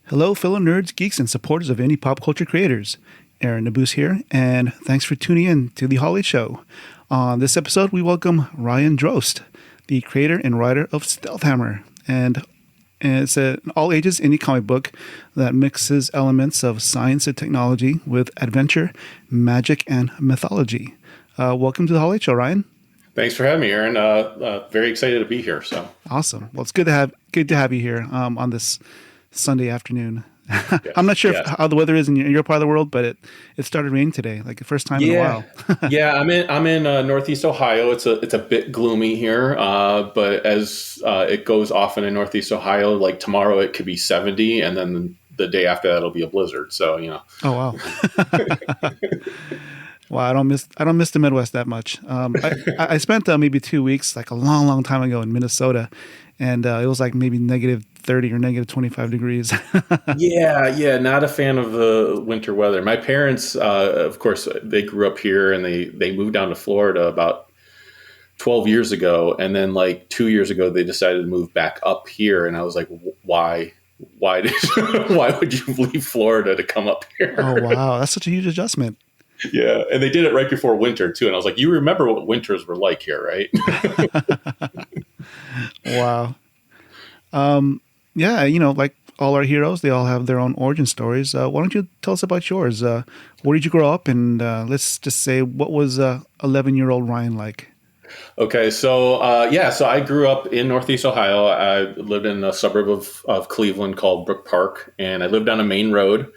Hello, fellow nerds, geeks, and supporters of indie pop culture creators. Aaron Nabus here, and thanks for tuning in to The Holiday Show. On this episode, we welcome Ryan Drost, the creator and writer of Stealth Hammer. And it's an all-ages indie comic book that mixes elements of science and technology with adventure, magic, and mythology. Welcome to The Holiday Show, Ryan. Thanks for having me, Aaron. Very excited to be here. So awesome. Well, it's good to have you here on this Sunday afternoon. Yes, I'm not sure how the weather is in your part of the world, but it started raining today, like the first time in a while. Yeah, I'm in Northeast Ohio. It's a bit gloomy here, but as it goes often in Northeast Ohio, like tomorrow it could be 70, and then the day after that it'll be a blizzard. So Oh wow. Wow, I don't miss the Midwest that much. I spent maybe 2 weeks, like a long time ago, in Minnesota, and it was like maybe negative 30 or negative 25 degrees. Yeah, not a fan of the winter weather. My parents, of course, they grew up here and they moved down to Florida about 12 years ago, and then like 2 years ago they decided to move back up here, and I was like, why? Why would you leave Florida to come up here? Oh wow, that's such a huge adjustment. Yeah, and they did it right before winter too, and I was like, you remember what winters were like here, right? Wow. Yeah, like all our heroes, they all have their own origin stories. Why don't you tell us about yours? Where did you grow up? And let's just say, what was 11-year-old Ryan like? Okay, so I grew up in Northeast Ohio. I lived in a suburb of Cleveland called Brook Park, and I lived on a main road.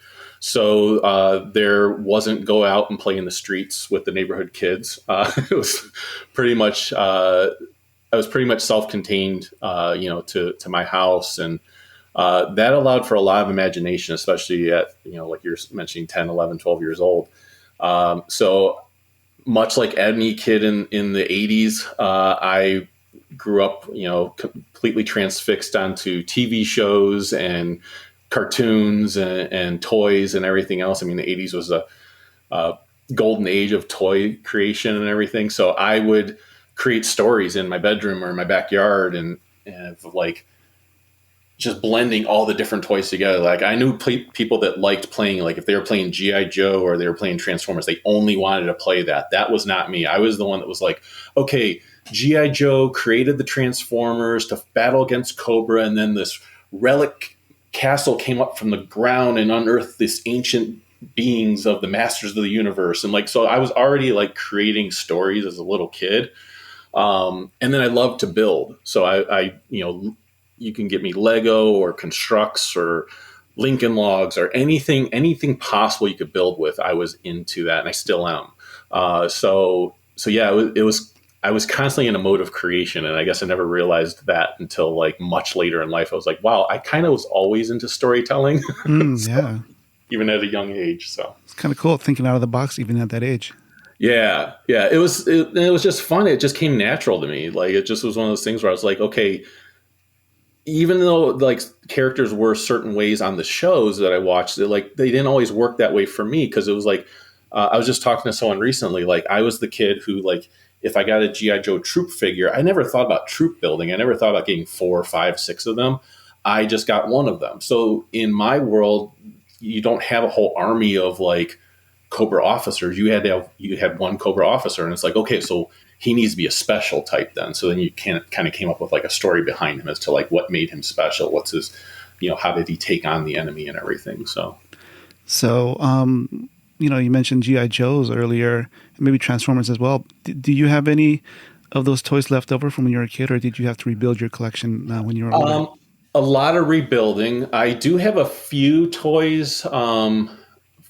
So there wasn't go out and play in the streets with the neighborhood kids. It was pretty much I was pretty much self-contained, to my house, and that allowed for a lot of imagination, especially at like you're mentioning 10, 11, 12 years old. So much like any kid in the 80s, I grew up completely transfixed onto TV shows and cartoons and toys and everything else. I mean, the 80s was a golden age of toy creation and everything. So I would create stories in my bedroom or in my backyard and like just blending all the different toys together. Like I knew people that liked playing, like if they were playing G.I. Joe or they were playing Transformers, they only wanted to play that. That was not me. I was the one that was like, okay, G.I. Joe created the Transformers to battle against Cobra, and then this relic castle came up from the ground and unearthed this ancient beings of the masters of the universe. And like, so I was already like creating stories as a little kid. And then I love to build. So I you can get me Lego or constructs or Lincoln Logs or anything possible you could build with. I was into that, and I still am. So yeah, I was constantly in a mode of creation, and I guess I never realized that until like much later in life. I was like, wow, I kind of was always into storytelling. Yeah. Even at a young age. So it's kind of cool thinking out of the box, even at that age. Yeah. It was just fun. It just came natural to me. Like it just was one of those things where I was like, okay, even though like characters were certain ways on the shows that I watched, they didn't always work that way for me. Cause it was like, I was just talking to someone recently, like I was the kid who like, if I got a G.I. Joe troop figure, I never thought about troop building. I never thought about getting 4, 5, 6 of them. I just got one of them. So in my world, you don't have a whole army of like Cobra officers. You had one Cobra officer, and it's like, okay, so he needs to be a special type then. So then you kind of came up with like a story behind him as to like what made him special. What's his, how did he take on the enemy and everything. So you mentioned G.I. Joes earlier, maybe Transformers as well. Do you have any of those toys left over from when you were a kid, or did you have to rebuild your collection when you were older? A lot of rebuilding. I do have a few toys from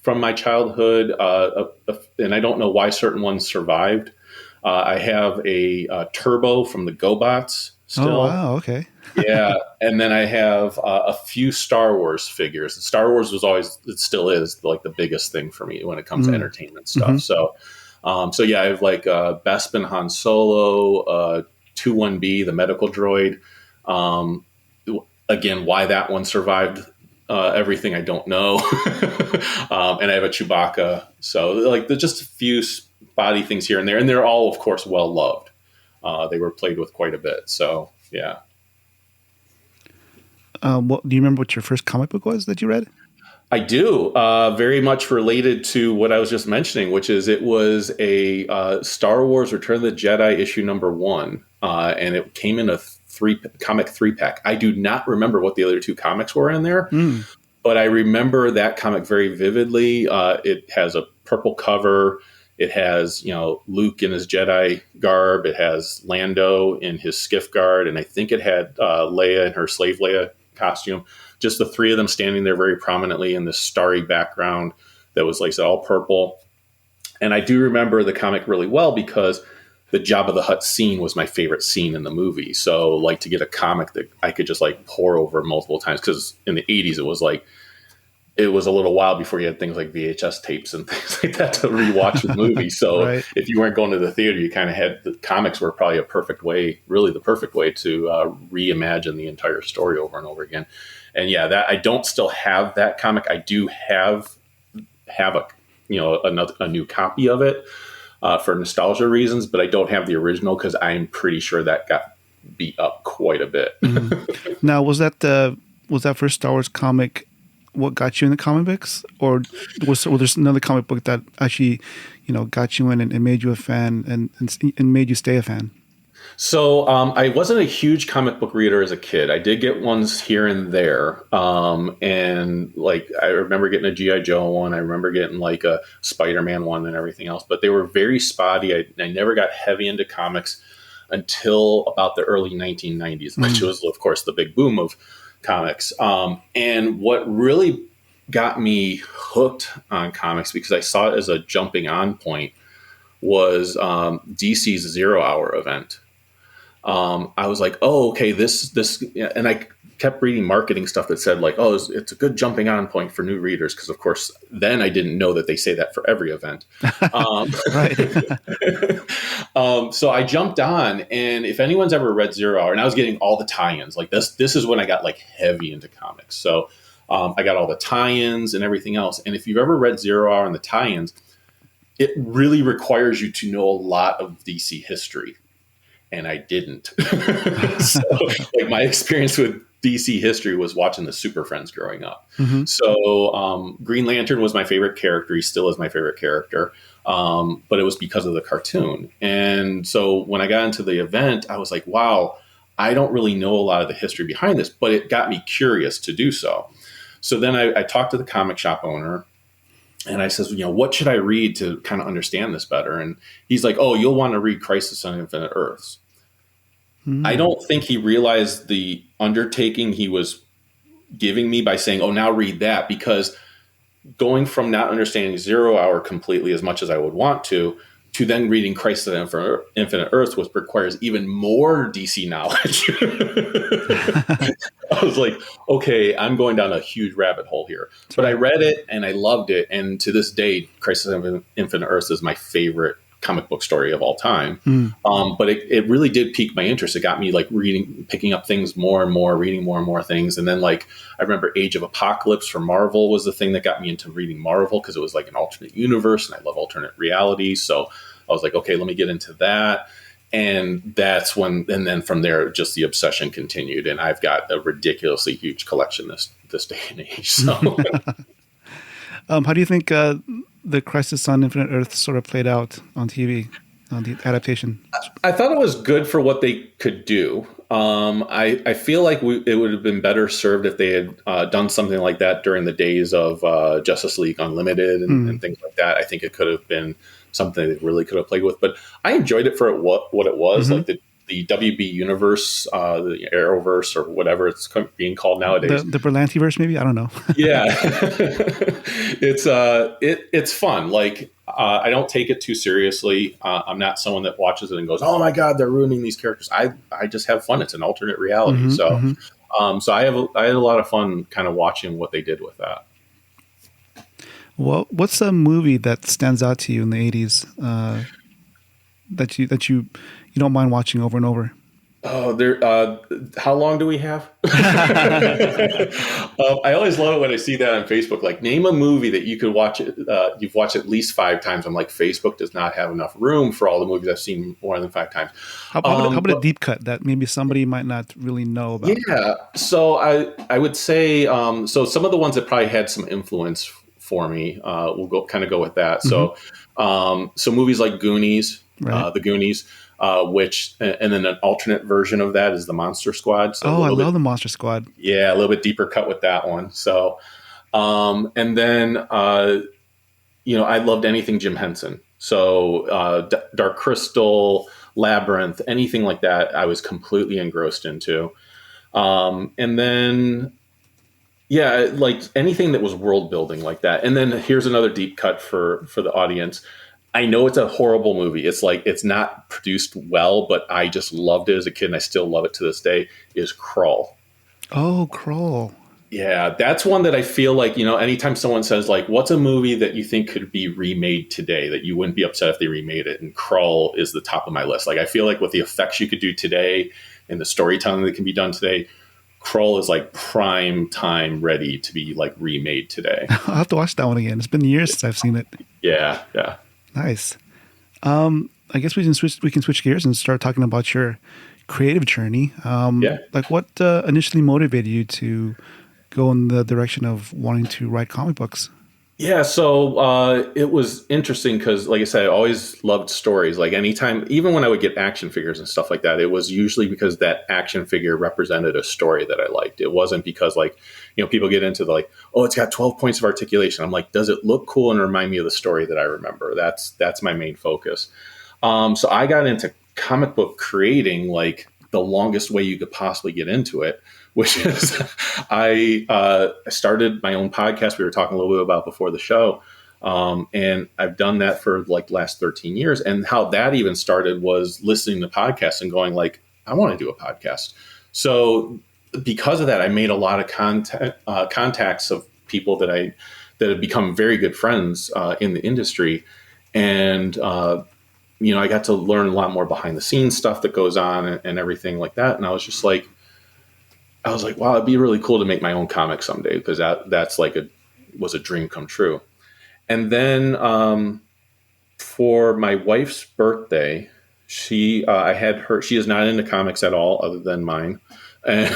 my childhood, and I don't know why certain ones survived. I have a Turbo from the GoBots. Oh, still. wow. Okay. Yeah, and then I have a few Star Wars figures. Star Wars was always, it still is like the biggest thing for me when it comes to Mm. entertainment Hmm. stuff. So yeah, I have like Bespin Han Solo, 21B, the medical droid. Um, Again, why that one survived everything I don't know. And I have a Chewbacca. So like there's just a few spotty things here and there, and they're all, of course, well loved. They were played with quite a bit. So yeah. What do you remember? What your first comic book was that you read? I do. Very much related to what I was just mentioning, which is it was a Star Wars Return of the Jedi issue #1, and it came in a comic 3-pack. I do not remember what the other two comics were in there, Mm. but I remember that comic very vividly. It has a purple cover. It has, Luke in his Jedi garb. It has Lando in his skiff guard, and I think it had Leia in her slave Leia costume. Just the three of them standing there very prominently in this starry background that was, like I said, all purple. And I do remember the comic really well because the Jabba the Hutt scene was my favorite scene in the movie. So, like, to get a comic that I could just like pore over multiple times, because in the 80s it was a little while before you had things like VHS tapes and things like that to rewatch the movie. So Right. if you weren't going to the theater, you kind of had, the comics were probably really the perfect way to reimagine the entire story over and over again. And yeah, that I don't still have that comic. I do have a new copy of it for nostalgia reasons, but I don't have the original because I'm pretty sure that got beat up quite a bit. Mm. Now, was that first Star Wars comic what got you in the comic books, or was there another comic book that actually, got you in and made you a fan and made you stay a fan? So I wasn't a huge comic book reader as a kid. I did get ones here and there, and like I remember getting a GI Joe one. I remember getting like a Spider-Man one and everything else. But they were very spotty. I never got heavy into comics until about the early 1990s, which was, of course, the big boom of comics. And what really got me hooked on comics, because I saw it as a jumping on point, was DC's Zero Hour event. I was like, oh, okay, this, and I kept reading marketing stuff that said like, oh, it's a good jumping on point for new readers. Cause of course, then I didn't know that they say that for every event. Right. So I jumped on, and if anyone's ever read Zero Hour, and I was getting all the tie-ins, like this is when I got like heavy into comics. So I got all the tie-ins and everything else. And if you've ever read Zero Hour and the tie-ins, it really requires you to know a lot of DC history. And I didn't. So, like, my experience with DC history was watching the Super Friends growing up. Mm-hmm. So Green Lantern was my favorite character. He still is my favorite character. But it was because of the cartoon. And so when I got into the event, I was like, wow, I don't really know a lot of the history behind this, but it got me curious to do so. So then I talked to the comic shop owner, and I says, what should I read to kind of understand this better? And he's like, oh, you'll want to read Crisis on Infinite Earths. Mm-hmm. I don't think he realized the undertaking he was giving me by saying, oh, now read that, because going from not understanding Zero Hour completely as much as I would want to then reading Crisis on Infinite Earths, which requires even more DC knowledge. I was like, okay, I'm going down a huge rabbit hole here. But I read it and I loved it. And to this day, Crisis on Infinite Earths is my favorite comic book story of all time. But it really did pique my interest. It got me like picking up things more and more, reading more and more things. And then like, I remember Age of Apocalypse for Marvel was the thing that got me into reading Marvel, because it was like an alternate universe and I love alternate realities. So I was like, okay, let me get into that. And that's when, and then from there, just the obsession continued. And I've got a ridiculously huge collection this day and age. So how do you think the Crisis on Infinite Earth sort of played out on TV, on the adaptation? I thought it was good for what they could do. I feel like it would have been better served if they had done something like that during the days of Justice League Unlimited and things like that. I think it could have been something they really could have played with. But I enjoyed it for what it was, like the WB universe, the Arrowverse, or whatever it's being called nowadays. The Berlantiverse, maybe? I don't know. Yeah, it's fun. Like, I don't take it too seriously. I'm not someone that watches it and goes, "Oh my God, they're ruining these characters." I just have fun. It's an alternate reality. So I had a lot of fun kind of watching what they did with that. Well, what's a movie that stands out to you in the '80s that you don't mind watching over and over? Oh, there. How long do we have? I always love it when I see that on Facebook. Like, name a movie that you could watch it. You've watched at least 5 times. I'm like, Facebook does not have enough room for all the movies I've seen more than 5 times. How about a deep cut that maybe somebody might not really know about? Yeah. So I would say so some of the ones that probably had some influence for me. We'll go with that. So movies like Goonies, Right. The Goonies. And then an alternate version of that is the Monster Squad. So I love the Monster Squad. yeah, a little bit deeper cut with that one. So, and then, I loved anything Jim Henson. So, Dark Crystal, Labyrinth, anything like that, I was completely engrossed into. And then, yeah, like anything that was world building like that. And then here's another deep cut for the audience. I know it's a horrible movie. It's like, it's not produced well, but I just loved it as a kid and I still love it to this day, is Crawl. Oh, Crawl. Yeah, that's one that I feel like, anytime someone says like, what's a movie that you think could be remade today that you wouldn't be upset if they remade it? And Crawl is the top of my list. Like, I feel like with the effects you could do today and the storytelling that can be done today, Crawl is like prime time ready to be like remade today. I'll have to watch that one again. It's been years since I've seen it. Yeah. Nice. I guess we can switch gears and start talking about your creative journey. Like what initially motivated you to go in the direction of wanting to write comic books? Yeah, so it was interesting because, like I said, I always loved stories. Like anytime, even when I would get action figures and stuff like that, it was usually because that action figure represented a story that I liked. It wasn't because, like, people get into the, like, oh, it's got 12 points of articulation. I'm like, does it look cool and remind me of the story that I remember? That's my main focus. So I got into comic book creating like the longest way you could possibly get into it, which is I started my own podcast. We were talking a little bit about before the show. And I've done that for like the last 13 years. And how that even started was listening to podcasts and going like, I want to do a podcast. So because of that, I made a lot of contacts of people that have become very good friends in the industry. And, I got to learn a lot more behind the scenes stuff that goes on and everything like that. And I was like, wow, it'd be really cool to make my own comic someday, because that's like was a dream come true. And then for my wife's birthday, she is not into comics at all other than mine. And,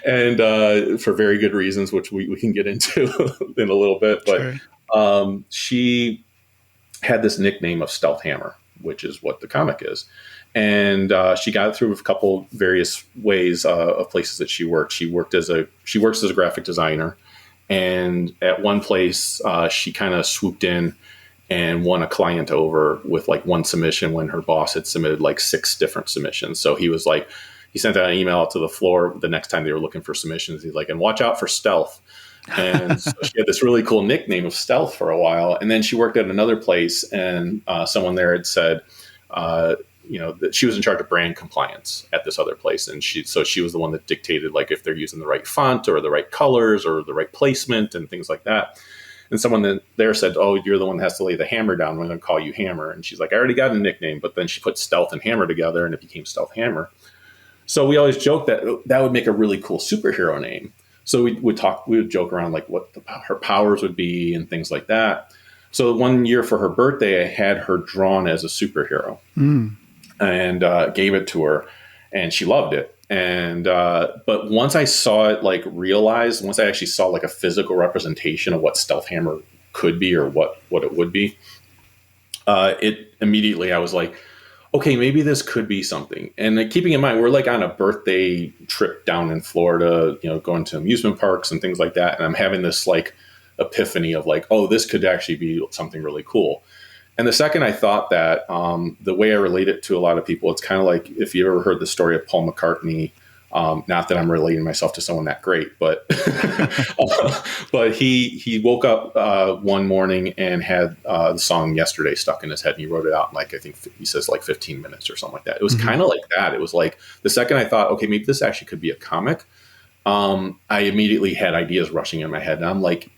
and for very good reasons, which we can get into in a little bit. But sure. She had this nickname of Stealth Hammer, which is what the comic is. And she got it through a couple various ways of places that she worked. She works as a graphic designer. And at one place, she kind of swooped in and won a client over with like one submission when her boss had submitted like 6 different submissions. So he was like, he sent out an email out to the floor the next time they were looking for submissions. He's like, and watch out for Stealth. And so she had this really cool nickname of Stealth for a while. And then she worked at another place, and someone there had said, that she was in charge of brand compliance at this other place. And she was the one that dictated like if they're using the right font or the right colors or the right placement and things like that. And someone there said, oh, you're the one that has to lay the hammer down. We're going to call you Hammer. And she's like, I already got a nickname. But then she put Stealth and Hammer together, and it became Stealth Hammer. So we always joked that would make a really cool superhero name. So we would joke around like what her powers would be and things like that. So one year for her birthday, I had her drawn as a superhero and gave it to her, and she loved it. And but once I saw it, like once I actually saw like a physical representation of what Stealth Hammer could be or what it would be, it immediately I was like, okay, maybe this could be something. And keeping in mind, we're like on a birthday trip down in Florida, going to amusement parks and things like that. And I'm having this like epiphany of like, oh, this could actually be something really cool. And the second I thought that, the way I relate it to a lot of people, it's kind of like if you ever heard the story of Paul McCartney Not that I'm relating myself to someone that great, but but he woke up one morning and had the song "Yesterday" stuck in his head, and he wrote it out in, like, I think he says like 15 minutes or something like that. It was kind of like that. It was like the second I thought, okay, maybe this actually could be a comic. I immediately had ideas rushing in my head, and I'm like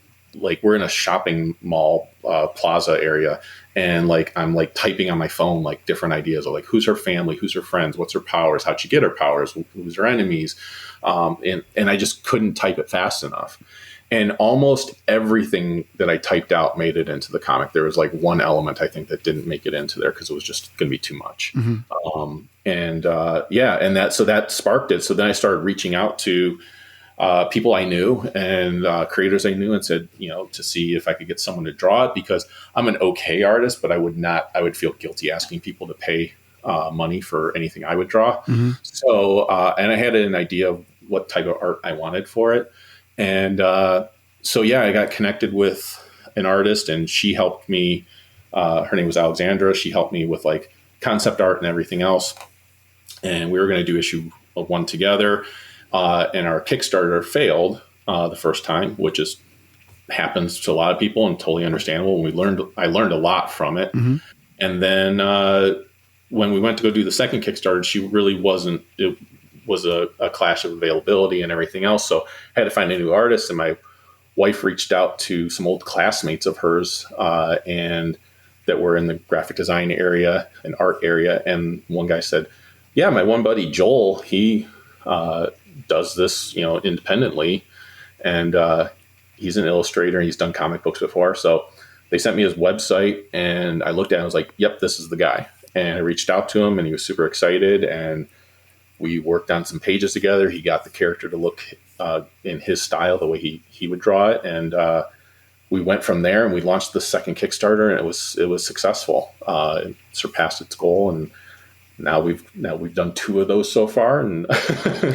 we're in a shopping mall plaza area, and like I'm like typing on my phone like different ideas of like who's her family, who's her friends, what's her powers, how'd she get her powers, who's her enemies, and I just couldn't type it fast enough. And almost everything that I typed out made it into the comic. There was like one element I think that didn't make it into there because it was just going to be too much. And that sparked it. So then I started reaching out to people I knew and creators I knew and said, to see if I could get someone to draw it, because I'm an okay artist, but I would feel guilty asking people to pay money for anything I would draw. So, and I had an idea of what type of art I wanted for it. And I got connected with an artist, and she helped me. Her name was Alexandra. She helped me with like concept art and everything else. And we were going to do issue 1 together. And our Kickstarter failed the first time, which happens to a lot of people and totally understandable. And I learned a lot from it. And then when we went to go do the second Kickstarter, she really wasn't. It was a clash of availability and everything else. So I had to find a new artist. And my wife reached out to some old classmates of hers and that were in the graphic design area and art area. And one guy said, "Yeah, my one buddy Joel, he does this, independently, and he's an illustrator. He's done comic books before." So they sent me his website, and I looked at it and I was like, "Yep, this is the guy." And I reached out to him, and he was super excited, and we worked on some pages together. He got the character to look in his style, the way he would draw it, and we went from there. And we launched the second Kickstarter, and it was successful. It surpassed its goal, and now we've done 2 of those so far, and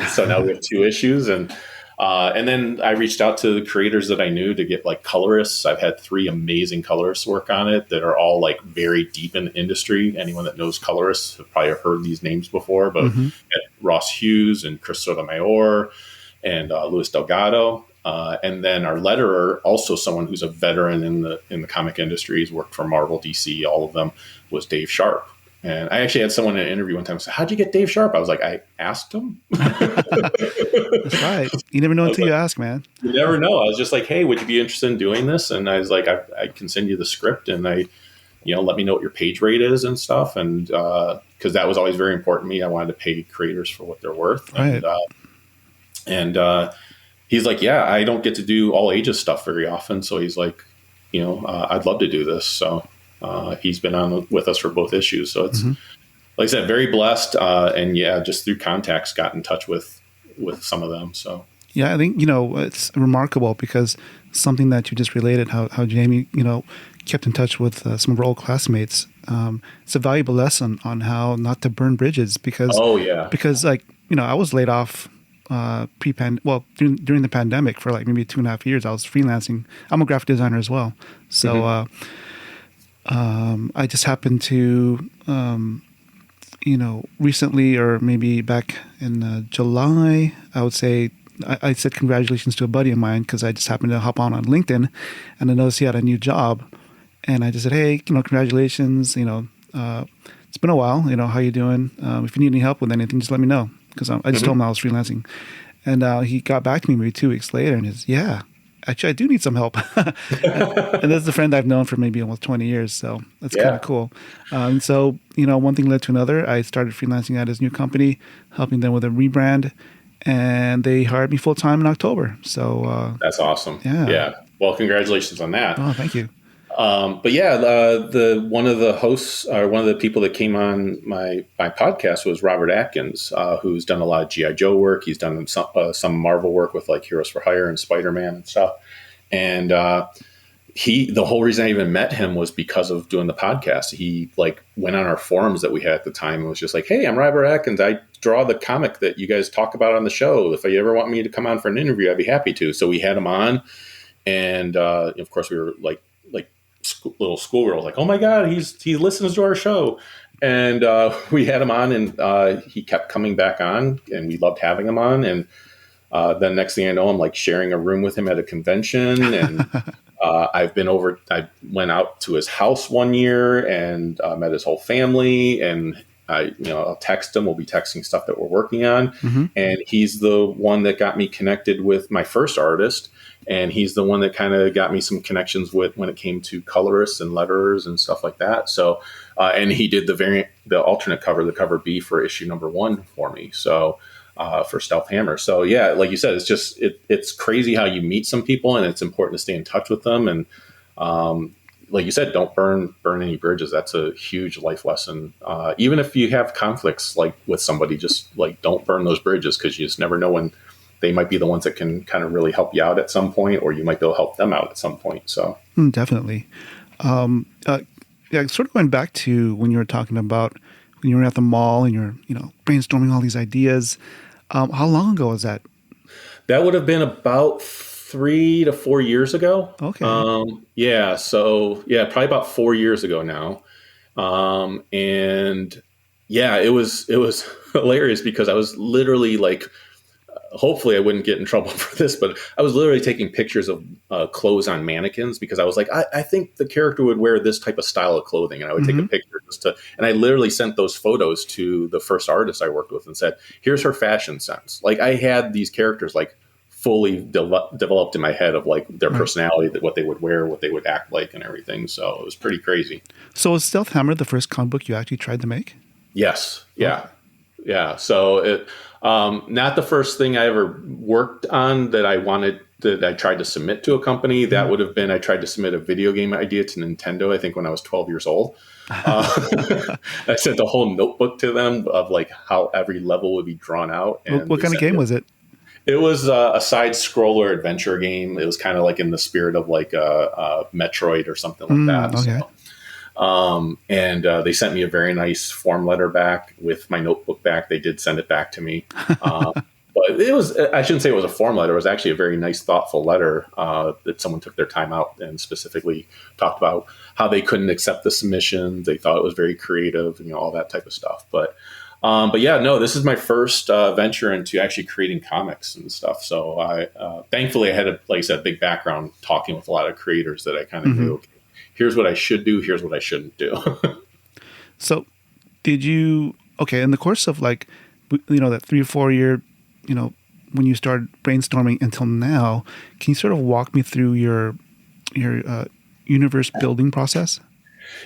so now we have 2 issues, and then I reached out to the creators that I knew to get like colorists. I've had 3 amazing colorists work on it that are all like very deep in the industry. Anyone that knows colorists have probably heard these names before, but Ross Hughes and Chris Sotomayor and Luis Delgado. And then our letterer, also someone who's a veteran in the comic industry, he's worked for Marvel, DC, all of them, was Dave Sharp. And I actually had someone in an interview one time say, "How'd you get Dave Sharp?" I was like, "I asked him." That's right. You never know until you ask, man. You never know. I was just like, "Hey, would you be interested in doing this?" And I was like, I can send you the script, and let me know what your page rate is and stuff. And because that was always very important to me. I wanted to pay creators for what they're worth. Right. And he's like, "Yeah, I don't get to do all ages stuff very often." So he's like, "I'd love to do this." So he's been on with us for both issues. So it's, like I said, very blessed. And just through contacts, got in touch with some of them. So, yeah, I think, it's remarkable because something that you just related, how Jamie, kept in touch with some of our old classmates. It's a valuable lesson on how not to burn bridges because, I was laid off during the pandemic for like maybe 2.5 years. I was freelancing. I'm a graphic designer as well. So, I just happened to, recently, or maybe back in July, I would say, I said congratulations to a buddy of mine because I just happened to hop on LinkedIn, and I noticed he had a new job, and I just said, "Hey, congratulations, it's been a while, how you doing? If you need any help with anything, just let me know," because I just told him I was freelancing, and he got back to me maybe 2 weeks later, and actually, I do need some help. And that's a friend I've known for maybe almost 20 years. So that's kind of cool. So, one thing led to another. I started freelancing at his new company, helping them with a rebrand. And they hired me full time in October. So that's awesome. Yeah. Well, congratulations on that. Oh, thank you. The one of the hosts, or one of the people that came on my podcast was Robert Atkins, who's done a lot of G.I. Joe work. He's done some Marvel work with like Heroes for Hire and Spider-Man and stuff. And the whole reason I even met him was because of doing the podcast. He like went on our forums that we had at the time and was just like, "Hey, I'm Robert Atkins. I draw the comic that you guys talk about on the show. If you ever want me to come on for an interview, I'd be happy to." So we had him on, and of course we were like little schoolgirls like, oh my God, he listens to our show. And we had him on, and he kept coming back on, and we loved having him on. And then next thing I know, I'm like sharing a room with him at a convention, and I went out to his house one year and met his whole family, and I'll text him. We'll be texting stuff that we're working on. Mm-hmm. And he's the one that got me connected with my first artist. And he's the one that kind of got me some connections with when it came to colorists and letterers and stuff like that. So, and he did the alternate cover, the cover B for issue #1 for me. So, for Stealth Hammer. So yeah, like you said, it's crazy how you meet some people, and it's important to stay in touch with them. And, like you said, don't burn any bridges. That's a huge life lesson. Even if you have conflicts like with somebody, just like don't burn those bridges, because you just never know when they might be the ones that can kind of really help you out at some point, or you might be able to help them out at some point. So Definitely. Yeah, sort of going back to when you were talking about when you were at the mall and you're brainstorming all these ideas. How long ago was that? That would have been about 3 to 4 years ago. Okay. Yeah. So yeah, probably about 4 years ago now. And yeah, it was hilarious because I was literally like, hopefully I wouldn't get in trouble for this, but I was literally taking pictures of clothes on mannequins because I was like, I think the character would wear this type of style of clothing. And I would take a picture and I literally sent those photos to the first artist I worked with and said, here's her fashion sense. Like I had these characters like fully developed in my head of like their personality, that what they would wear, what they would act like and everything. So it was pretty crazy. So was Stealth Hammer the first comic book you actually tried to make? Yes. Yeah. Okay. Yeah. So it, not the first thing I ever worked on that I tried to submit to a company. That would have been, I tried to submit a video game idea to Nintendo, I think when I was 12 years old. I sent a whole notebook to them of like how every level would be drawn out. And what kind of game was it? It was a side scroller adventure game. It was kind of like in the spirit of like a Metroid or something like that. Okay. So, they sent me a very nice form letter back with my notebook back. They did send it back to me. But I shouldn't say it was a form letter. It was actually a very nice, thoughtful letter that someone took their time out and specifically talked about how they couldn't accept the submission. They thought it was very creative and all that type of stuff. But yeah, no, this is my first venture into actually creating comics and stuff. So thankfully I had like I said, big background talking with a lot of creators that I kind of knew, okay, here's what I should do. Here's what I shouldn't do. So in the course of like, that 3 or 4 year, when you started brainstorming until now, can you sort of walk me through your universe building process?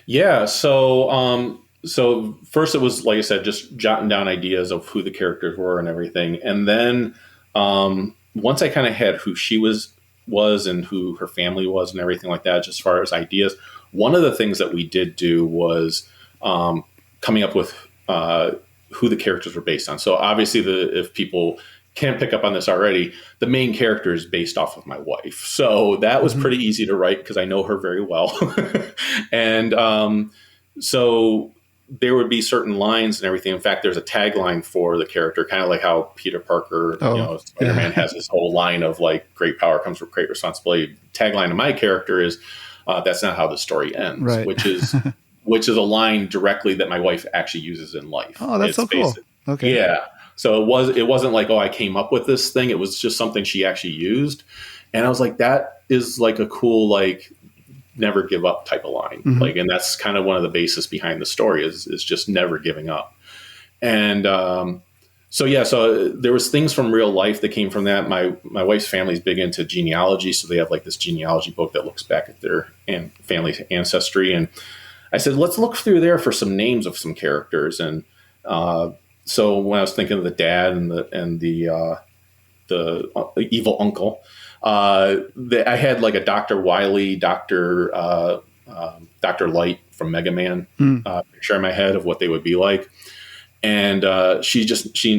Yeah. So first it was, like I said, just jotting down ideas of who the characters were and everything. And then once I kind of had who she was and who her family was and everything like that, just as far as ideas, one of the things that we did do was coming up with who the characters were based on. So obviously if people can't pick up on this already, the main character is based off of my wife. So that was pretty easy to write because I know her very well. And so there would be certain lines and everything. In fact, there's a tagline for the character, kind of like how Peter Parker, Spider-Man has this whole line of like, great power comes with great responsibility. Tagline of my character is, that's not how the story ends, right. which is a line directly that my wife actually uses in life. Oh, that's so cool. Okay. Yeah. So it wasn't like, I came up with this thing. It was just something she actually used. And I was like, that is like a cool, like, never give up type of line. Like, and that's kind of one of the basis behind the story is just never giving up. And, so there was things from real life that came from that. My wife's family's big into genealogy. So they have like this genealogy book that looks back at their family's ancestry. And I said, let's look through there for some names of some characters. And, so when I was thinking of the dad and the evil uncle, I had like a Dr. Wily, Dr. Light from Mega Man picture in my head of what they would be like. And she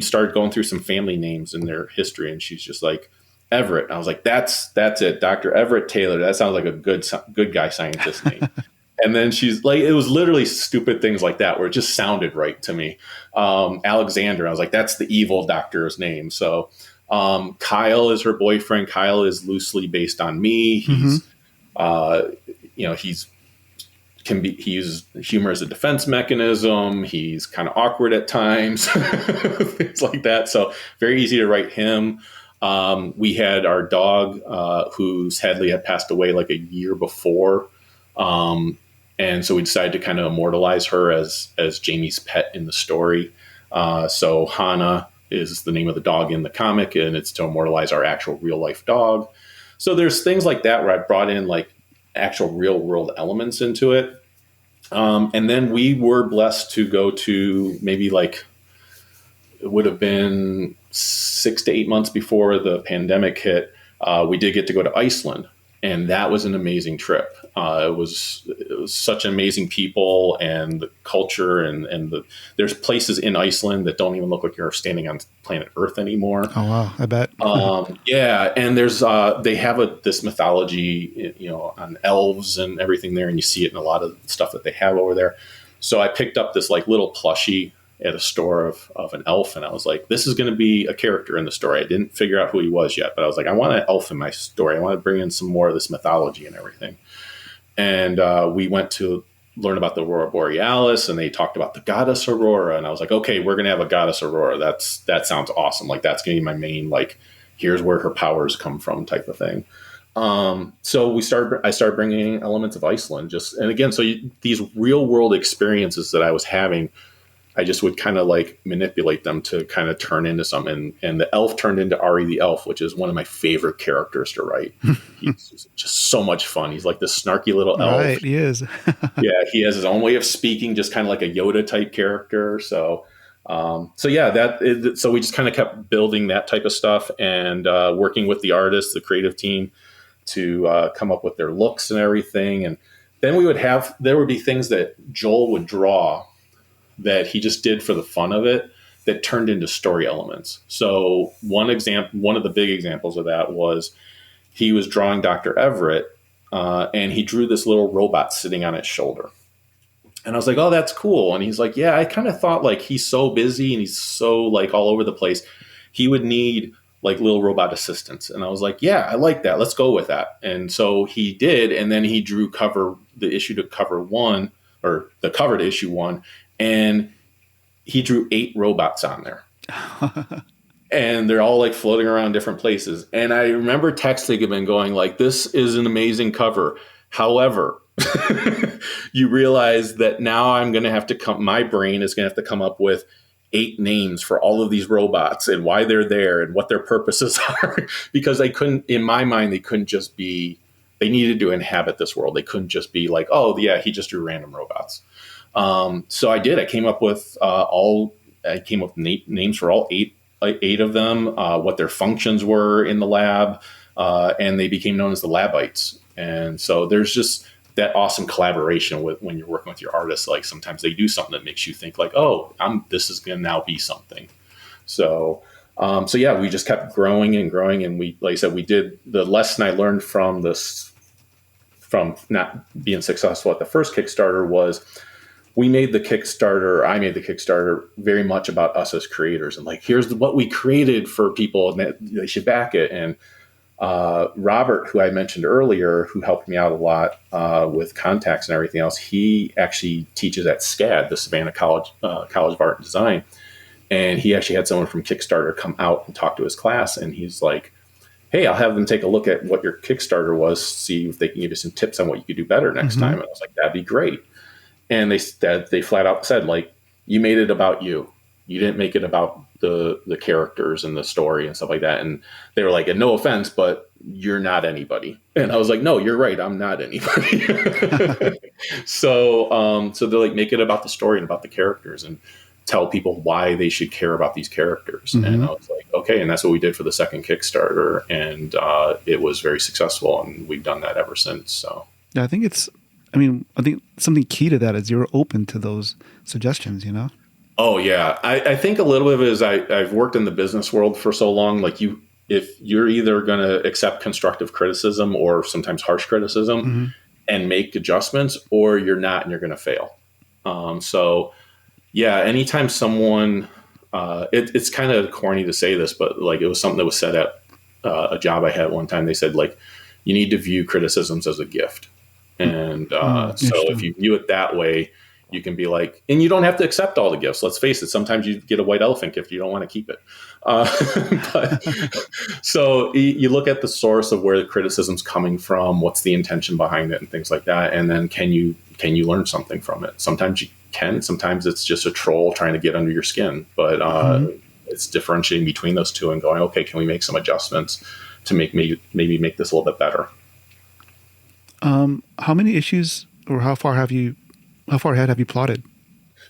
started going through some family names in their history, and she's just like, Everett. And I was like, that's it, Dr. Everett Taylor. That sounds like a good guy scientist name. And then she's like, it was literally stupid things like that where it just sounded right to me. Alexander, I was like, that's the evil doctor's name. So Kyle is her boyfriend. Kyle is loosely based on me. He's, he's he uses humor as a defense mechanism. He's kind of awkward at times, things like that. So very easy to write him. We had our dog, whose Hadley had passed away like a year before. And so we decided to kind of immortalize her as Jamie's pet in the story. So Hana is the name of the dog in the comic, and it's to immortalize our actual real life dog. So there's things like that where I brought in like actual real world elements into it. And then we were blessed to go to maybe like, it would have been 6 to 8 months before the pandemic hit. We did get to go to Iceland, and that was an amazing trip. It was such amazing people and the culture, and there's places in Iceland that don't even look like you're standing on planet Earth anymore. Oh wow, I bet. Yeah, and there's they have this mythology, on elves and everything there, and you see it in a lot of stuff that they have over there. So I picked up this like little plushie at a store of an elf, and I was like, this is going to be a character in the story. I didn't figure out who he was yet, but I was like, I want an elf in my story. I want to bring in some more of this mythology and everything. And we went to learn about the Aurora Borealis, and they talked about the goddess Aurora. And I was like, okay, we're going to have a goddess Aurora. That sounds awesome. Like, that's going to be my main, like, here's where her powers come from type of thing. So I started bringing in elements of Iceland and again, these real world experiences that I was having, I just would kind of like manipulate them to kind of turn into something. And the elf turned into Ari the Elf, which is one of my favorite characters to write. He's just so much fun. He's like this snarky little elf. Right, he is. Yeah, he has his own way of speaking, just kind of like a Yoda type character. So we just kind of kept building that type of stuff and working with the artists, the creative team, to come up with their looks and everything. And then there would be things that Joel would draw that he just did for the fun of it that turned into story elements. So one of the big examples of that was he was drawing Dr. Everett, and he drew this little robot sitting on his shoulder. And I was like, oh, that's cool. And he's like, yeah, I kind of thought like he's so busy and he's so like all over the place, he would need like little robot assistants. And I was like, yeah, I like that. Let's go with that. And so he did. And then he drew the issue to cover one, or the cover to issue one. And he drew 8 robots on there. And they're all like floating around different places. And I remember texting him and going like, this is an amazing cover. However, you realize that now I'm going to have to my brain is going to have to come up with 8 names for all of these robots and why they're there and what their purposes are. Because in my mind, they couldn't just be, they needed to inhabit this world. They couldn't just be like, oh yeah, he just drew random robots. So I did. I came up with names for all eight of them, what their functions were in the lab, and they became known as the Labites. And so there's just that awesome collaboration when you're working with your artists. Like sometimes they do something that makes you think like, oh, this is going to now be something. So yeah, we just kept growing and growing. And like I said, we did the lesson I learned from not being successful at the first Kickstarter was, I made the Kickstarter very much about us as creators and like, here's what we created for people and they should back it. And Robert, who I mentioned earlier, who helped me out a lot with contacts and everything else, he actually teaches at SCAD, the Savannah College of Art and Design. And he actually had someone from Kickstarter come out and talk to his class. And he's like, hey, I'll have them take a look at what your Kickstarter was, see if they can give you some tips on what you could do better next time. And I was like, that'd be great. And they flat out said, like, you made it about you. You didn't make it about the characters and the story and stuff like that. And they were like, and no offense, but you're not anybody. And I was like, no, you're right. I'm not anybody. So they're like, make it about the story and about the characters and tell people why they should care about these characters. And I was like, okay. And that's what we did for the second Kickstarter. And it was very successful. And we've done that ever since. So yeah, I think something key to that is you're open to those suggestions, you know? Oh yeah. I think a little bit of it is I've worked in the business world for so long. Like if you're either going to accept constructive criticism or sometimes harsh criticism and make adjustments, or you're not, and you're going to fail. So yeah, anytime someone, it's kind of corny to say this, but like it was something that was said at a job I had one time. They said like, you need to view criticisms as a gift. And so if Interesting. you view it that way, you can be like, and you don't have to accept all the gifts. Let's face it. Sometimes you get a white elephant gift. You don't want to keep it. Uh, but, so you look at the source of where the criticism's coming from, what's the intention behind it and things like that. And then can you learn something from it? Sometimes you can, sometimes it's just a troll trying to get under your skin, but it's differentiating between those two and going, okay, can we make some adjustments to maybe make this a little bit better? How many issues, or how far ahead have you plotted?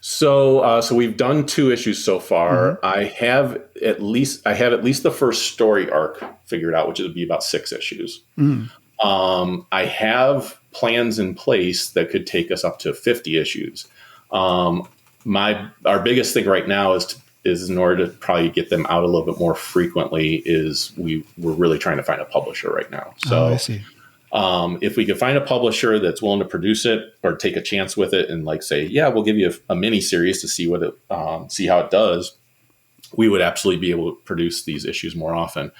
So we've done 2 issues so far. I have at least the first story arc figured out, which would be about 6 issues. I have plans in place that could take us up to 50 issues. Our biggest thing right now is in order to probably get them out a little bit more frequently is we're really trying to find a publisher right now. So I see. if we could find a publisher that's willing to produce it or take a chance with it and like say, yeah, we'll give you a mini series to see see how it does, we would absolutely be able to produce these issues more often.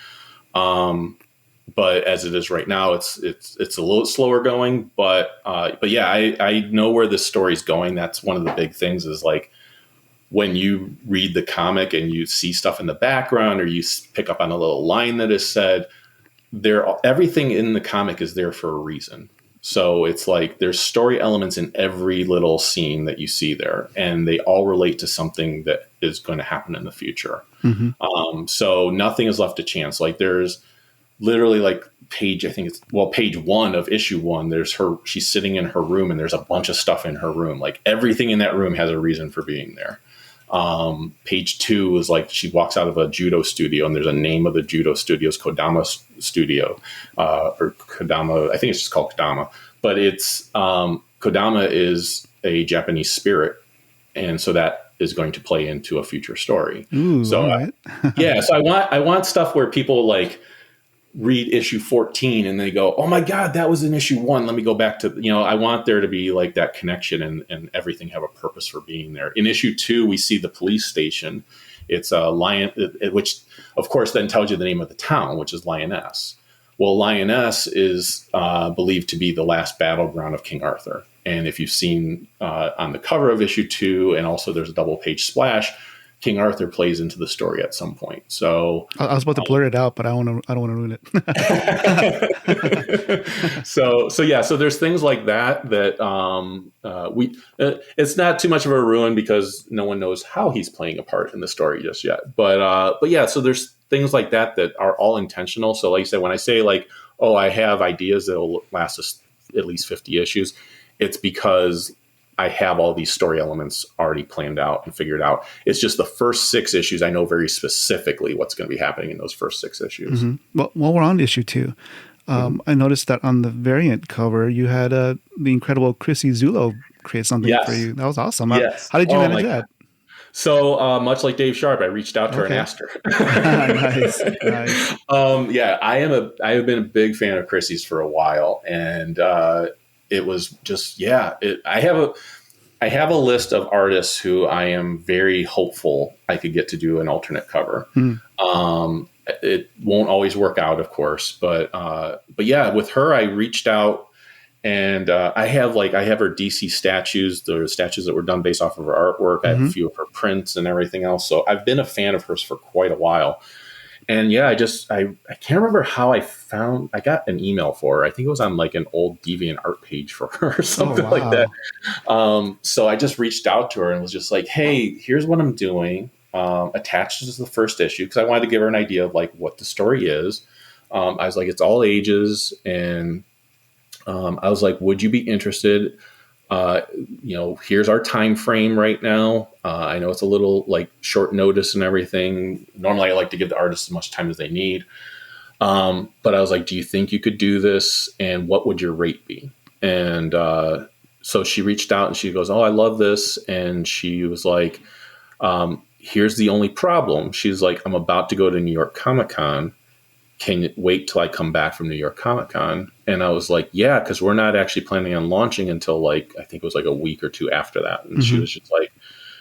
But as it is right now, it's a little slower going. But yeah, I know where this story's going. That's one of the big things is like when you read the comic and you see stuff in the background or you pick up on a little line that is said. Everything in the comic is there for a reason. So it's like there's story elements in every little scene that you see there, and they all relate to something that is going to happen in the future. So nothing is left to chance. Like there's literally like page 1 of issue 1. There's she's sitting in her room, and there's a bunch of stuff in her room. Like everything in that room has a reason for being there. Page 2 is like she walks out of a judo studio, and there's a name of the judo studio's Kodama Studio, or Kodama. I think it's just called Kodama, but it's Kodama is a Japanese spirit, and so that is going to play into a future story. Ooh, so all right. yeah, so I want stuff where people like read issue 14 and they go, oh my God, that was in issue 1. Let me go back to, I want there to be like that connection and everything have a purpose for being there. In issue 2, we see the police station. It's a lion, which of course then tells you the name of the town, which is Lioness. Well, Lioness is believed to be the last battleground of King Arthur. And if you've seen on the cover of issue 2, and also there's a double page splash, King Arthur plays into the story at some point. So I was about to blurt it out, but I don't want to ruin it. So there's things like that it's not too much of a ruin because no one knows how he's playing a part in the story just yet. But yeah, so there's things like that are all intentional. So like I said, when I say like, oh, I have ideas that will last us at least 50 issues, it's because I have all these story elements already planned out and figured out. It's just the first 6 issues. I know very specifically what's going to be happening in those first 6 issues. Well, while we're on issue 2, I noticed that on the variant cover, you had the incredible Chrissy Zulo create something for you. That was awesome. Yes. How did you manage that? So much like Dave Sharp, I reached out to her and asked her. Nice. Yeah, I have been a big fan of Chrissy's for a while, and it was just, I have a list of artists who I am very hopeful I could get to do an alternate cover. It won't always work out, of course, but yeah, with her, I reached out, and I have her DC statues, the statues that were done based off of her artwork. I have a few of her prints and everything else. So I've been a fan of hers for quite a while. And yeah, I can't remember how I got an email for her. I think it was on like an old DeviantArt page for her or something like that. So I just reached out to her and was just like, hey, here's what I'm doing. Attached to the first issue, because I wanted to give her an idea of like what the story is. I was like, it's all ages. And I was like, would you be interested? Here's our time frame right now. I know it's a little like short notice and everything. Normally I like to give the artists as much time as they need. But I was like, do you think you could do this? And what would your rate be? And so she reached out and she goes, oh, I love this. And she was like, here's the only problem. She's like, I'm about to go to New York Comic-Con. Can you wait till I come back from New York Comic-Con? And I was like, yeah, because we're not actually planning on launching until like, I think it was like a week or 2 after that. And she was just like,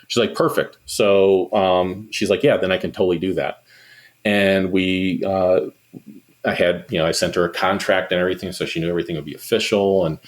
she's like, perfect. So she's like, yeah, then I can totally do that. And I sent her a contract and everything, so she knew everything would be official. And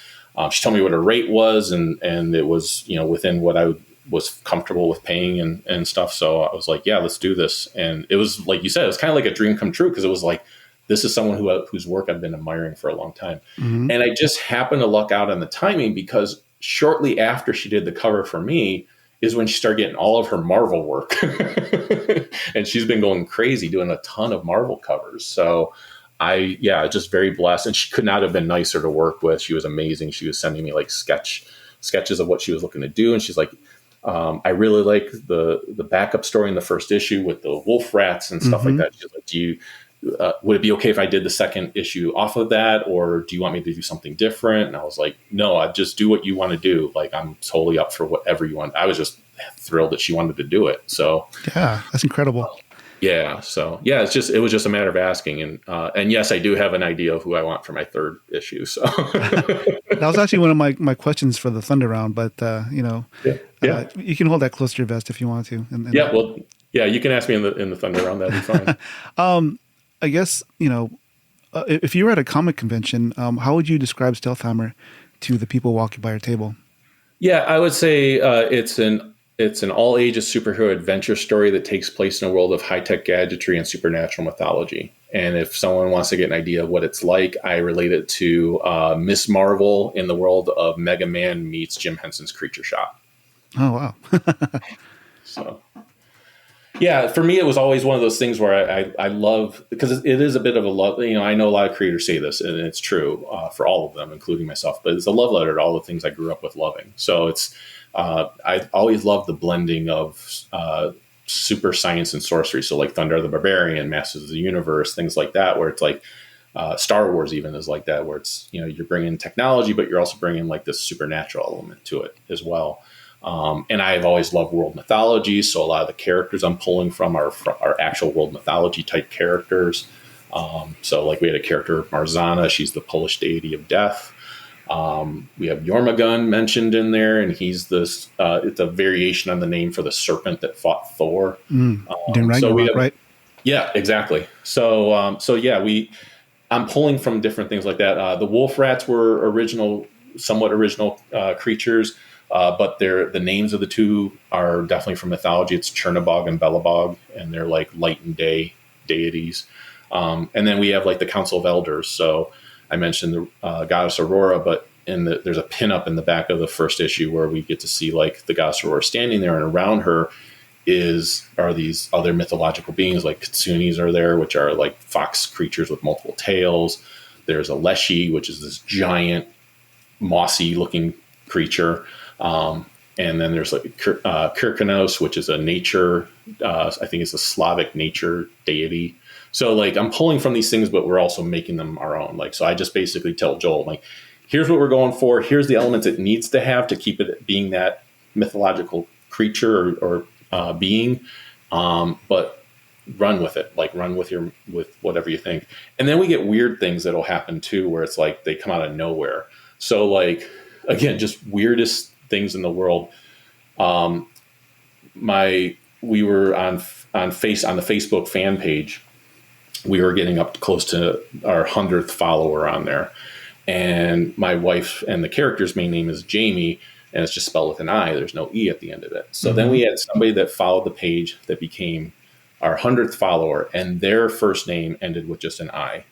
She told me what her rate was, and it was, within what I was comfortable with paying and stuff. So I was like, yeah, let's do this. And it was, like you said, it was kind of like a dream come true, because it was like, this is someone whose work I've been admiring for a long time. Mm-hmm. And I just happened to luck out on the timing, because shortly after she did the cover for me is when she started getting all of her Marvel work. And she's been going crazy doing a ton of Marvel covers. So just very blessed. And she could not have been nicer to work with. She was amazing. She was sending me like sketches of what she was looking to do. And she's like, I really like the backup story in the first issue with the wolf rats and stuff like that. She's like, would it be okay if I did the second issue off of that? Or do you want me to do something different? And I was like, no, I just do what you want to do. Like, I'm totally up for whatever you want. I was just thrilled that she wanted to do it. So yeah, that's incredible. Yeah. So yeah, it was just a matter of asking. And yes, I do have an idea of who I want for my third issue. So that was actually one of my questions for the Thunder round, but you can hold that close to your vest if you want to. You can ask me in the Thunder round. That'd be fine. I guess, if you were at a comic convention, how would you describe Stealthhammer to the people walking by your table? Yeah, I would say it's an all ages superhero adventure story that takes place in a world of high tech gadgetry and supernatural mythology. And if someone wants to get an idea of what it's like, I relate it to Miss Marvel in the world of Mega Man meets Jim Henson's Creature Shop. Oh, wow. So, yeah, for me, it was always one of those things where I love, because it is a bit of a love. I know a lot of creators say this, and it's true for all of them, including myself, but it's a love letter to all the things I grew up with loving. So I always loved the blending of super science and sorcery. So like Thunder the Barbarian, Masters of the Universe, things like that, where it's like Star Wars even is like that, where it's, you're bringing technology, but you're also bringing like this supernatural element to it as well. And I've always loved world mythology. So a lot of the characters I'm pulling from are actual world mythology type characters. So like we had a character, Marzana, she's the Polish deity of death. We have Jormungand mentioned in there, and he's this, it's a variation on the name for the serpent that fought Thor. Right? Yeah, exactly. So I'm pulling from different things like that. The wolf rats were somewhat original creatures. But the names of the two are definitely from mythology. It's Chernabog and Belobog, and they're like light and day deities. And then we have like the Council of Elders. So I mentioned the goddess Aurora, but there's a pinup in the back of the first issue where we get to see like the goddess Aurora standing there, and around her are these other mythological beings, like Kitsunes are there, which are like fox creatures with multiple tails. There's a Leshy, which is this giant mossy looking creature. And then there's like Kirkanos, which is a nature, I think it's a Slavic nature deity. So like I'm pulling from these things, but we're also making them our own. Like, so I just basically tell Joel, like, here's what we're going for. Here's the elements it needs to have to keep it being that mythological creature or being, but run with it, like run with whatever you think. And then we get weird things that'll happen too, where it's like they come out of nowhere. So like, again, just weirdest things in the world. We were on the Facebook fan page. We were getting up close to our 100th follower on there, and my wife and the character's main name is Jamie, and it's just spelled with an I. There's no E at the end of it. So then we had somebody that followed the page that became our 100th follower, and their first name ended with just an I.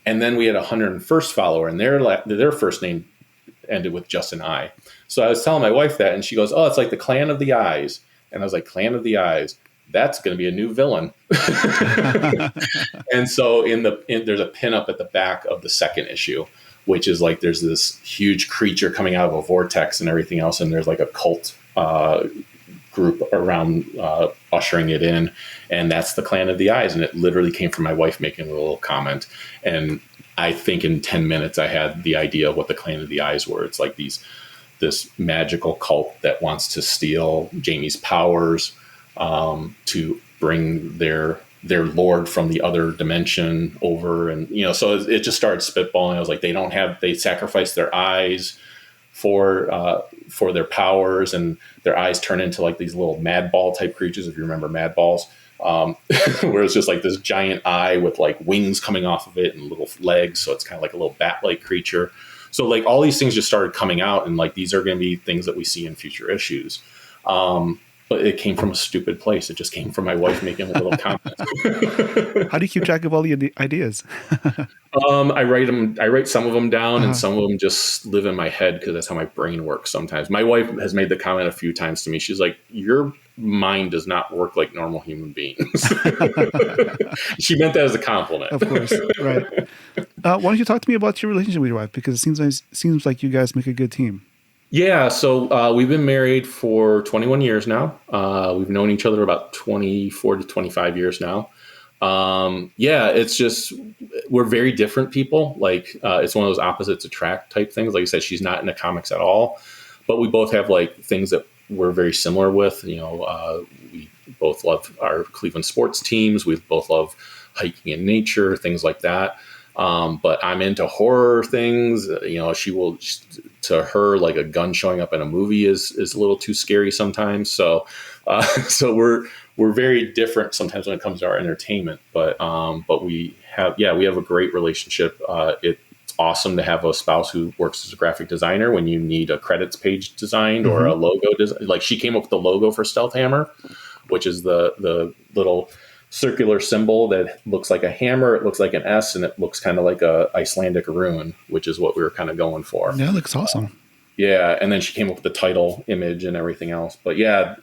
And then we had a 101st follower, and their first name ended with just an I. So I was telling my wife that, and she goes, "Oh, it's like the Clan of the Eyes." And I was like, "Clan of the Eyes? That's going to be a new villain." And so there's a pinup at the back of the second issue, which is like there's this huge creature coming out of a vortex and everything else, and there's like a cult group around ushering it in, and that's the Clan of the Eyes. And it literally came from my wife making a little comment, and I think in 10 minutes I had the idea of what the Clan of the Eyes were. It's like this magical cult that wants to steal Jamie's powers, to bring their lord from the other dimension over. And, so it just started spitballing. I was like, they sacrifice their eyes for their powers, and their eyes turn into like these little mad ball type creatures. If you remember mad balls, where it's just like this giant eye with like wings coming off of it and little legs. So it's kind of like a little bat-like creature. So like all these things just started coming out, and like these are going to be things that we see in future issues. But it came from a stupid place. It just came from my wife making a little comment. How do you keep track of all the ideas? I write them. I write some of them down, and Uh-huh. some of them just live in my head because that's how my brain works. Sometimes my wife has made the comment a few times to me. She's like, "Your mind does not work like normal human beings." She meant that as a compliment. Of course, right. Why don't you talk to me about your relationship with your wife? Because it seems like you guys make a good team. Yeah, so we've been married for 21 years now. We've known each other about 24 to 25 years now. Yeah, it's just we're very different people. Like it's one of those opposites attract type things. Like I said, she's not into comics at all, but we both have like things that we're very similar with. We both love our Cleveland sports teams. We both love hiking in nature, things like that. But I'm into horror things. She will, to her, like a gun showing up in a movie is a little too scary sometimes. So we're very different sometimes when it comes to our entertainment. But we have a great relationship. It's awesome to have a spouse who works as a graphic designer when you need a credits page designed or a logo design. Like she came up with the logo for Stealth Hammer, which is the little circular symbol that looks like a hammer. It looks like an S, and it looks kind of like a Icelandic rune, which is what we were kind of going for. Yeah, it looks awesome. Yeah, and then she came up with the title image and everything else. But yeah,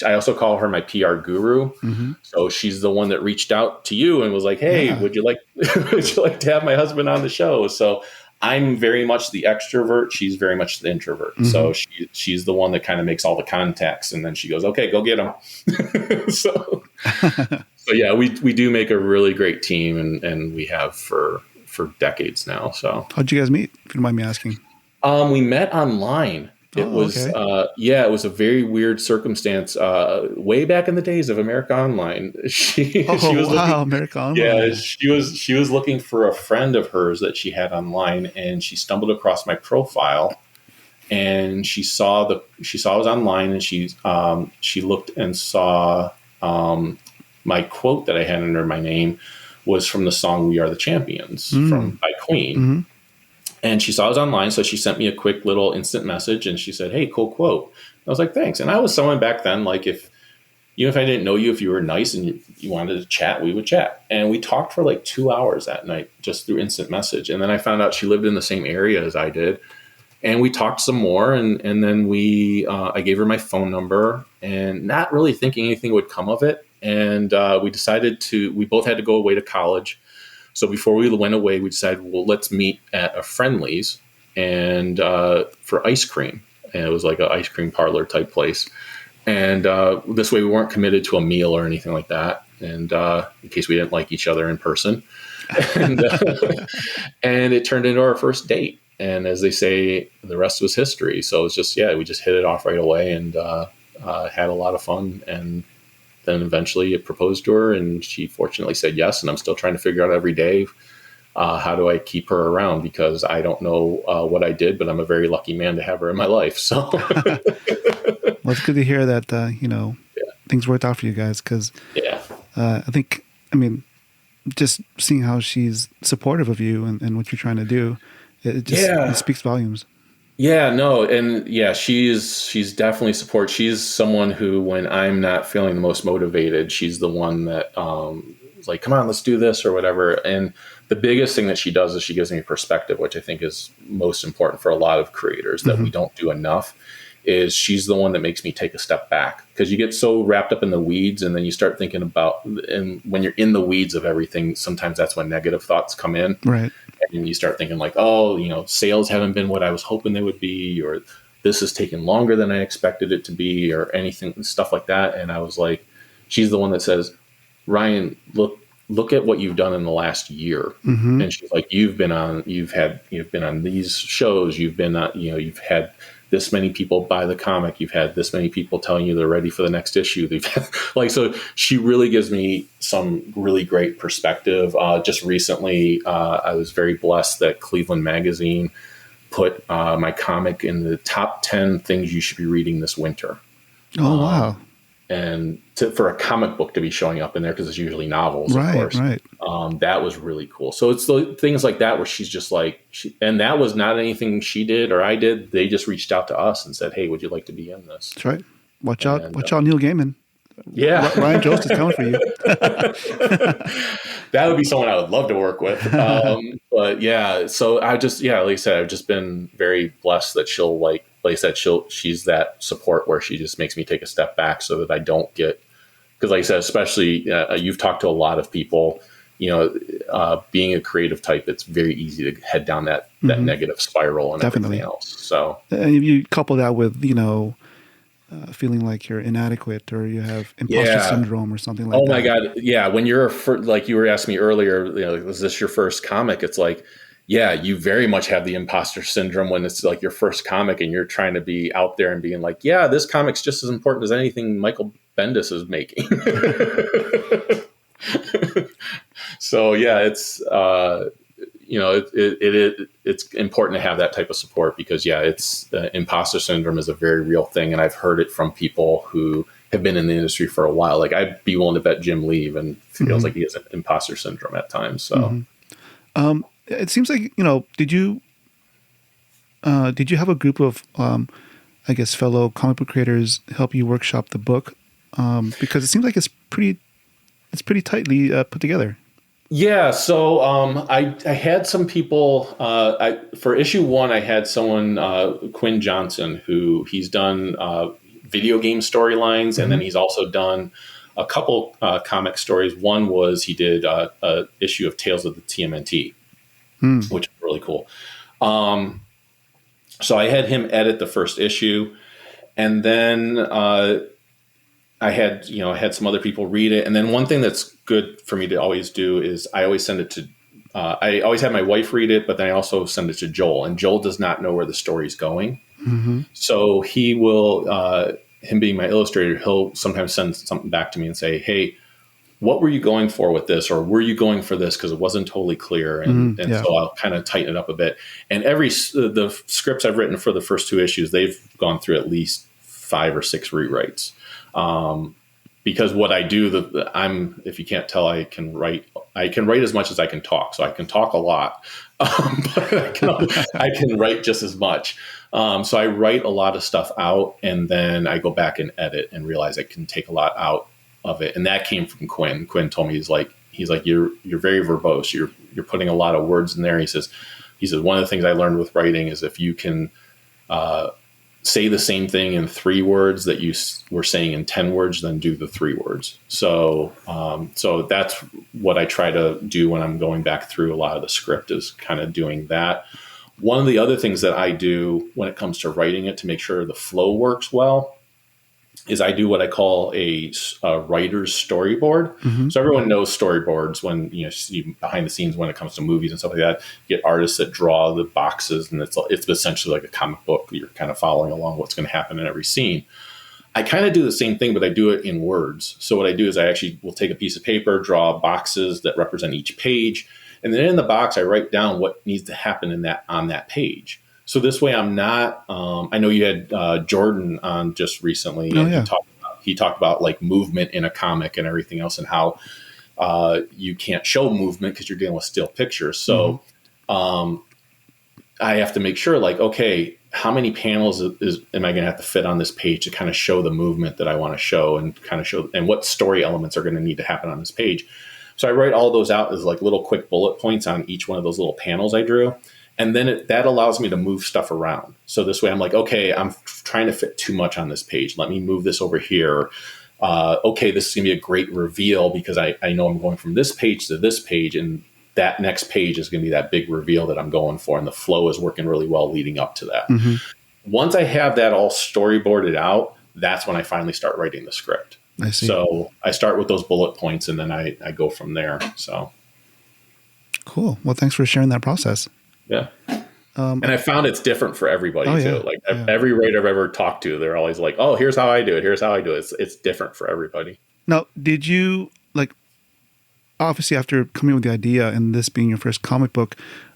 I also call her my PR guru. Mm-hmm. So she's the one that reached out to you and was like, "Hey, Yeah. would you like to have my husband on the show?" So I'm very much the extrovert. She's very much the introvert. Mm-hmm. So she's the one that kind of makes all the contacts, and then she goes, "Okay, go get him." So yeah, we do make a really great team, and we have for decades now. So How'd you guys meet, if you don't mind me asking? we met online. It was okay. it was a very weird circumstance. Way back in the days of America Online, she was looking. America Online. Yeah, she was looking for a friend of hers that she had online, and she stumbled across my profile, and she saw I was online, and she looked and saw my quote that I had under my name was from the song "We Are the Champions" by Queen. Mm-hmm. And she saw I was online, so she sent me a quick little instant message, and she said, "Hey, cool quote." I was like, "Thanks." And I was someone back then, like if I didn't know you, if you were nice and you wanted to chat, we would chat. And we talked for like 2 hours that night just through instant message. And then I found out she lived in the same area as I did. And we talked some more, and then I gave her my phone number, and not really thinking anything would come of it. And we both had to go away to college. So before we went away, we decided, well, let's meet at a Friendly's and for ice cream. And it was like an ice cream parlor type place. And this way we weren't committed to a meal or anything like that. And in case we didn't like each other in person. And, and it turned into our first date. And as they say, the rest was history. So it was just, we just hit it off right away and had a lot of fun. And then eventually it proposed to her, and she fortunately said yes. And I'm still trying to figure out every day, how do I keep her around? Because I don't know what I did, but I'm a very lucky man to have her in my life. So Well, it's good to hear that, things worked out for you guys. Because just seeing how she's supportive of you and what you're trying to do, it speaks volumes. Yeah, no. And she's definitely support. She's someone who, when I'm not feeling the most motivated, she's the one that is like, come on, let's do this or whatever. And the biggest thing that she does is she gives me perspective, which I think is most important for a lot of creators that we don't do enough. Is she's the one that makes me take a step back, because you get so wrapped up in the weeds, and then you start thinking about, and when you're in the weeds of everything, sometimes that's when negative thoughts come in. Right. And you start thinking like, sales haven't been what I was hoping they would be, or this has taken longer than I expected it to be, or anything, stuff like that. And I was like, she's the one that says, Ryan, look at what you've done in the last year. Mm-hmm. And she's like, you've been on these shows, you've been on, you've had this many people buy the comic, you've had this many people telling you they're ready for the next issue. So she really gives me some really great perspective. Just recently, I was very blessed that Cleveland Magazine put my comic in the top 10 things you should be reading this winter. Oh, wow. for a comic book to be showing up in there, because it's usually novels, of course. Right. That was really cool. So it's the things like that where she's just like, and that was not anything she did or I did. They just reached out to us and said, "Hey, would you like to be in this?" That's right. Watch out, Neil Gaiman. Yeah, Ryan Drost is coming for you. That would be someone I would love to work with. But yeah, so like I said, I've just been very blessed that she'll like I said, she's that support where she just makes me take a step back so that I don't get, because like I said, especially you've talked to a lot of people, being a creative type, it's very easy to head down that negative spiral and Definitely. everything else. So, and if you couple that with, feeling like you're inadequate or you have imposter syndrome or something like that. Oh my God. Yeah. When you're like you were asking me earlier, was this your first comic? It's like, yeah, you very much have the imposter syndrome when it's like your first comic and you're trying to be out there and being like, yeah, this comic's just as important as anything Michael Bendis is making. So yeah, it's, it's important to have that type of support because it's imposter syndrome is a very real thing. And I've heard it from people who have been in the industry for a while. Like I'd be willing to bet Jim Lee even feels like he has an imposter syndrome at times. So, it seems like, did you have a group of, fellow comic book creators help you workshop the book? Because it seems like it's pretty tightly put together. Yeah, so I had some people. For issue 1, I had someone, Quinn Johnson, who he's done video game storylines, and then he's also done a couple comic stories. One was he did a issue of Tales of the TMNT, which was really cool. So I had him edit the first issue, and then I had some other people read it. And then one thing that's good for me to always do is I always send it to, I always have my wife read it, but then I also send it to Joel. And Joel does not know where the story's going. So he will, him being my illustrator, he'll sometimes send something back to me and say, hey, what were you going for with this? Or were you going for this? Because it wasn't totally clear. And so I'll kind of tighten it up a bit. And the scripts I've written for the first 2 issues, they've gone through at least 5 or 6 rewrites. Because what I do, if you can't tell, I can write as much as I can talk. So I can talk a lot, but I can write just as much. So I write a lot of stuff out and then I go back and edit and realize I can take a lot out of it. And that came from Quinn. Quinn told me, he's like, you're very verbose. You're putting a lot of words in there. He says, one of the things I learned with writing is if you can, say the same thing in 3 words that you were saying in 10 words, then do the 3 words. So, so that's what I try to do when I'm going back through a lot of the script is kind of doing that. One of the other things that I do when it comes to writing it to make sure the flow works well is I do what I call a writer's storyboard. So everyone knows storyboards when you see behind the scenes when it comes to movies and stuff like that. You get artists that draw the boxes, and it's essentially like a comic book. You're kind of following along what's going to happen in every scene. I kind of do the same thing, but I do it in words. So what I do is I actually will take a piece of paper, draw boxes that represent each page, and then in the box I write down what needs to happen on that page. So this way I'm not, I know you had Jordan on just recently. He talked about like movement in a comic and everything else and how you can't show movement because you're dealing with still pictures. So I have to make sure like, okay, how many panels am I going to have to fit on this page to kind of show the movement that I want to show and kind of show, and what story elements are going to need to happen on this page. So I write all those out as like little quick bullet points on each one of those little panels I drew. And then that allows me to move stuff around. So this way I'm like, okay, I'm trying to fit too much on this page. Let me move this over here. Okay, this is going to be a great reveal because I know I'm going from this page to this page. And that next page is going to be that big reveal that I'm going for. And the flow is working really well leading up to that. Once I have that all storyboarded out, that's when I finally start writing the script. I see. So I start with those bullet points and then I go from there. So cool. Well, thanks for sharing that process. Yeah. And I found it's different for everybody too. Like every writer I've ever talked to, they're always like, oh, here's how I do it. Here's how I do it. It's different for everybody. Now, did you obviously after coming up with the idea and this being your first comic book,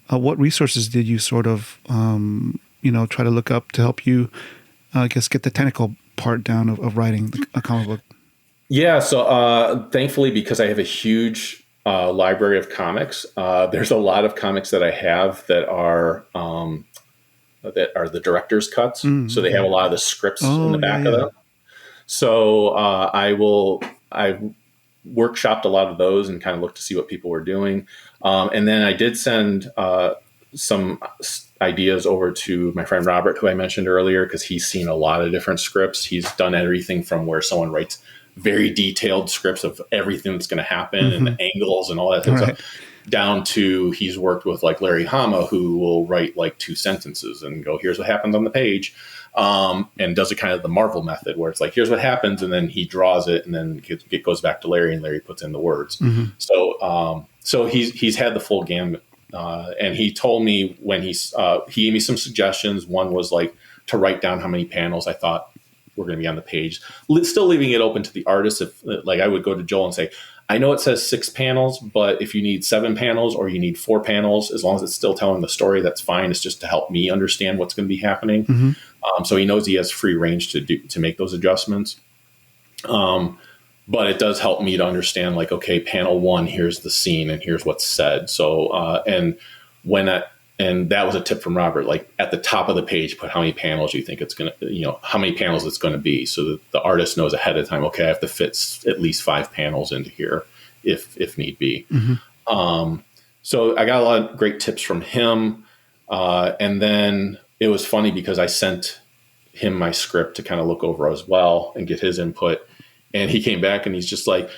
what resources did you sort of, try to look up to help you, get the technical part down of writing a comic book? Yeah, so thankfully, because I have a huge library of comics, there's a lot of comics that I have that are the director's cuts. So they have Okay. a lot of the scripts in Oh the yeah, back of yeah. them. So I workshopped a lot of those and kind of looked to see what people were doing. And then I did send some ideas over to my friend Robert, who I mentioned earlier, because he's seen a lot of different scripts. He's done everything from where someone writes very detailed scripts of everything that's going to happen and Mm-hmm. the angles and all that All type of right. stuff, down to he's worked with like Larry Hama, who will write like 2 sentences and go, here's what happens on the page. And does it kind of the Marvel method where it's like, here's what happens. And then he draws it and then it goes back to Larry and Larry puts in the words. Mm-hmm. So he's had the full gamut. And he told me when he gave me some suggestions. One was like to write down how many panels I thought were going to be on the page, still leaving it open to the artist. If like I would go to Joel and say, I know it says 6 panels, but if you need 7 panels or you need 4 panels, as long as it's still telling the story, that's fine. It's just to help me understand what's going to be happening. Mm-hmm. So he knows he has free range to make those adjustments. But it does help me to understand, like, okay, panel 1, here's the scene and here's what's said. So and that was a tip from Robert. Like at the top of the page, put how many panels you think it's going to, how many panels it's going to be, so that the artist knows ahead of time. Okay, I have to fit at least 5 panels into here, if need be. Mm-hmm. So I got a lot of great tips from him, and then it was funny because I sent him my script to kind of look over as well and get his input, and he came back and he's just like,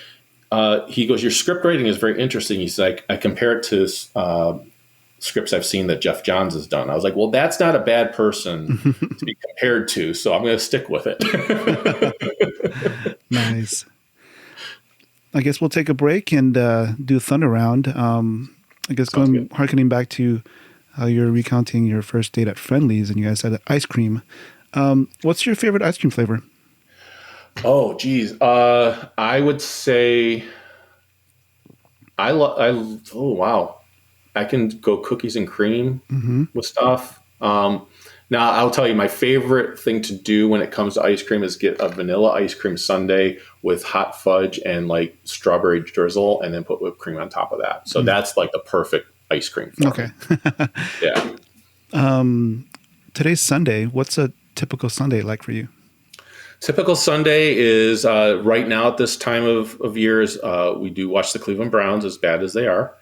he goes, your script writing is very interesting. He's like, I compare it to scripts I've seen that Jeff Johns has done. I was like, well, that's not a bad person to be compared to, so I'm going to stick with it. Nice. I guess we'll take a break and do Thunder Round. I guess Sounds good. harkening back to how you're recounting your first date at Friendly's and you guys had ice cream. What's your favorite ice cream flavor? Oh, geez. I would say oh, wow. I can go cookies and cream Mm-hmm. with stuff. Now, I'll tell you, my favorite thing to do when it comes to ice cream is get a vanilla ice cream sundae with hot fudge and like strawberry drizzle, and then put whipped cream on top of that. So that's like the perfect ice cream for Okay. me. Yeah. Today's Sunday. What's a typical Sunday like for you? Typical Sunday is right now at this time of years, we do watch the Cleveland Browns, as bad as they are.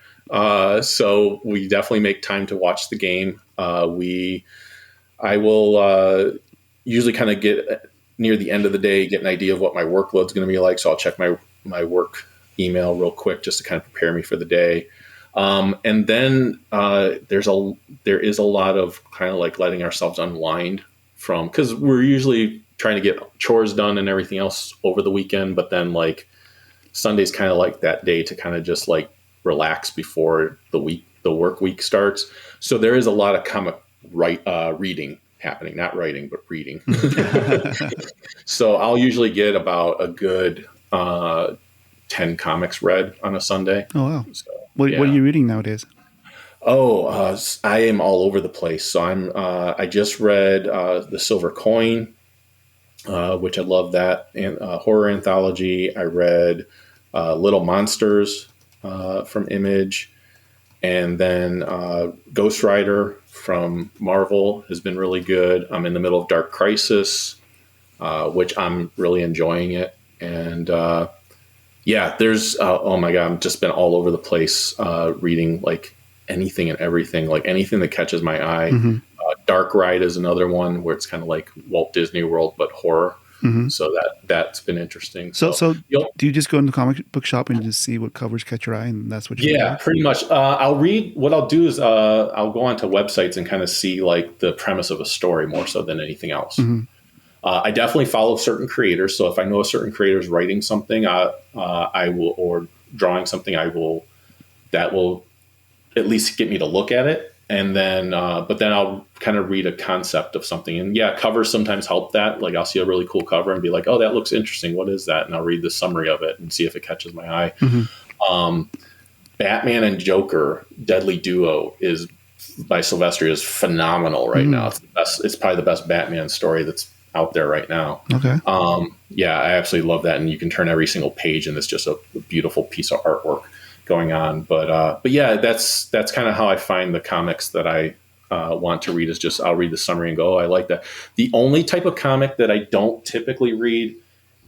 So we definitely make time to watch the game. I will usually kind of get near the end of the day, get an idea of what my workload's going to be like. So I'll check my work email real quick just to kind of prepare me for the day. And then there is a lot of kind of like letting ourselves unwind from, because we're usually trying to get chores done and everything else over the weekend. But then like Sunday's kind of like that day to kind of just like relax before the work week starts. So there is a lot of comic reading happening, not writing, but reading. So I'll usually get about a good 10 comics read on a Sunday. Oh, wow. So, What yeah. are you reading nowadays? Oh, I am all over the place. So I just read The Silver Coin, which I love that, and horror anthology. I read Little Monsters from Image, and then Ghost Rider from Marvel has been really good. I'm in the middle of Dark Crisis, which I'm really enjoying it. And yeah, there's oh my god, I've just been all over the place reading like anything and everything, like anything that catches my eye. Mm-hmm. Dark Ride is another one where it's kind of like Walt Disney World but horror. Mm-hmm. So that's been interesting. So You'll, do you just go into the comic book shop and just see what covers catch your eye and that's what you yeah, read? pretty much. I'll read. What I'll do is I'll go onto websites and kind of see like the premise of a story more so than anything else. Mm-hmm. I definitely follow certain creators. So if I know a certain creator is writing something, I will, or drawing something, that will at least get me to look at it. And then, but then I'll kind of read a concept of something. And yeah, covers sometimes help that. Like I'll see a really cool cover and be like, oh, that looks interesting. What is that? And I'll read the summary of it and see if it catches my eye. Mm-hmm. Batman and Joker, Deadly Duo by Sylvester is phenomenal right now. It's the best. It's probably the best Batman story that's out there right now. Okay. Yeah, I absolutely love that. And you can turn every single page and it's just a beautiful piece of artwork going on. But yeah, that's kind of how I find the comics that I want to read is just, I'll read the summary and go, oh, I like that. The only type of comic that I don't typically read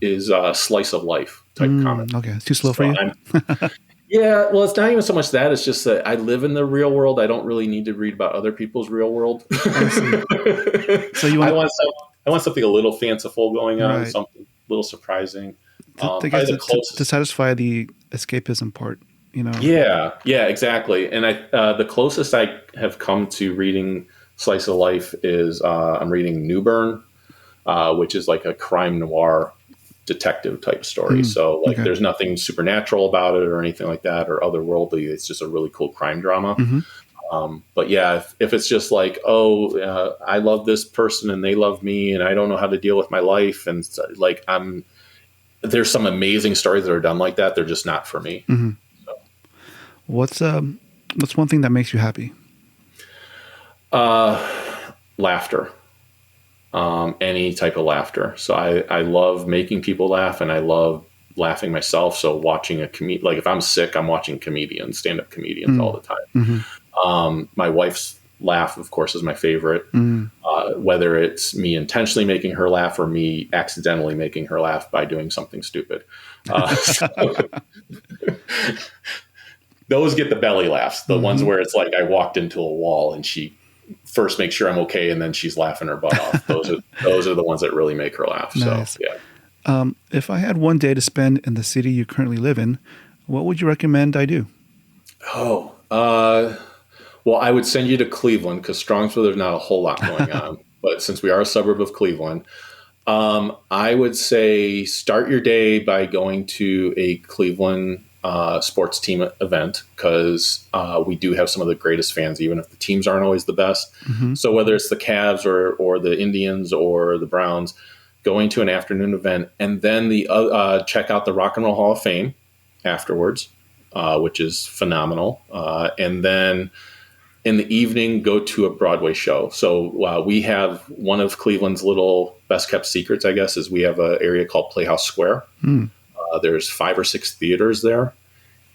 is slice of life type comic. Okay. It's too slow So for you. yeah, well, it's not even so much that. It's just that I live in the real world. I don't really need to read about other people's real world. I see. So you I want want something a little fanciful going on, right. something a little surprising. I Probably guess the closest. to satisfy the escapism part, you know. Yeah, exactly. And the closest I have come to reading slice of life is I'm reading Newburn, which is like a crime noir detective type story. So like Okay. there's nothing supernatural about it or anything like that or otherworldly. It's just a really cool crime drama. But yeah, if it's just like, I love this person and they love me and I don't know how to deal with my life. And like, there's some amazing stories that are done like that. They're just not for me. So, What's one thing that makes you happy? laughter. Any type of laughter. So I love making people laugh and I love laughing myself. So watching like if I'm sick, I'm watching comedians, stand-up comedians all the time. My wife's laugh, of course, is my favorite. Whether it's me intentionally making her laugh or me accidentally making her laugh by doing something stupid. Those get the belly laughs, the ones where it's like I walked into a wall and she first makes sure I'm okay and then she's laughing her butt off. Those are the ones that really make her laugh. Nice. So yeah. If I had one day to spend in the city you currently live in, what would you recommend I do? Well, I would send you to Cleveland because Strongsville, there's not a whole lot going on. But since we are a suburb of Cleveland, I would say start your day by going to a Cleveland sports team event because we do have some of the greatest fans, even if the teams aren't always the best. So whether it's the Cavs or the Indians or the Browns, going to an afternoon event and then check out the Rock and Roll Hall of Fame afterwards, which is phenomenal. And then in the evening, go to a Broadway show. So we have one of Cleveland's little best kept secrets, I guess, is we have an area called Playhouse Square. There's 5 or 6 theaters there,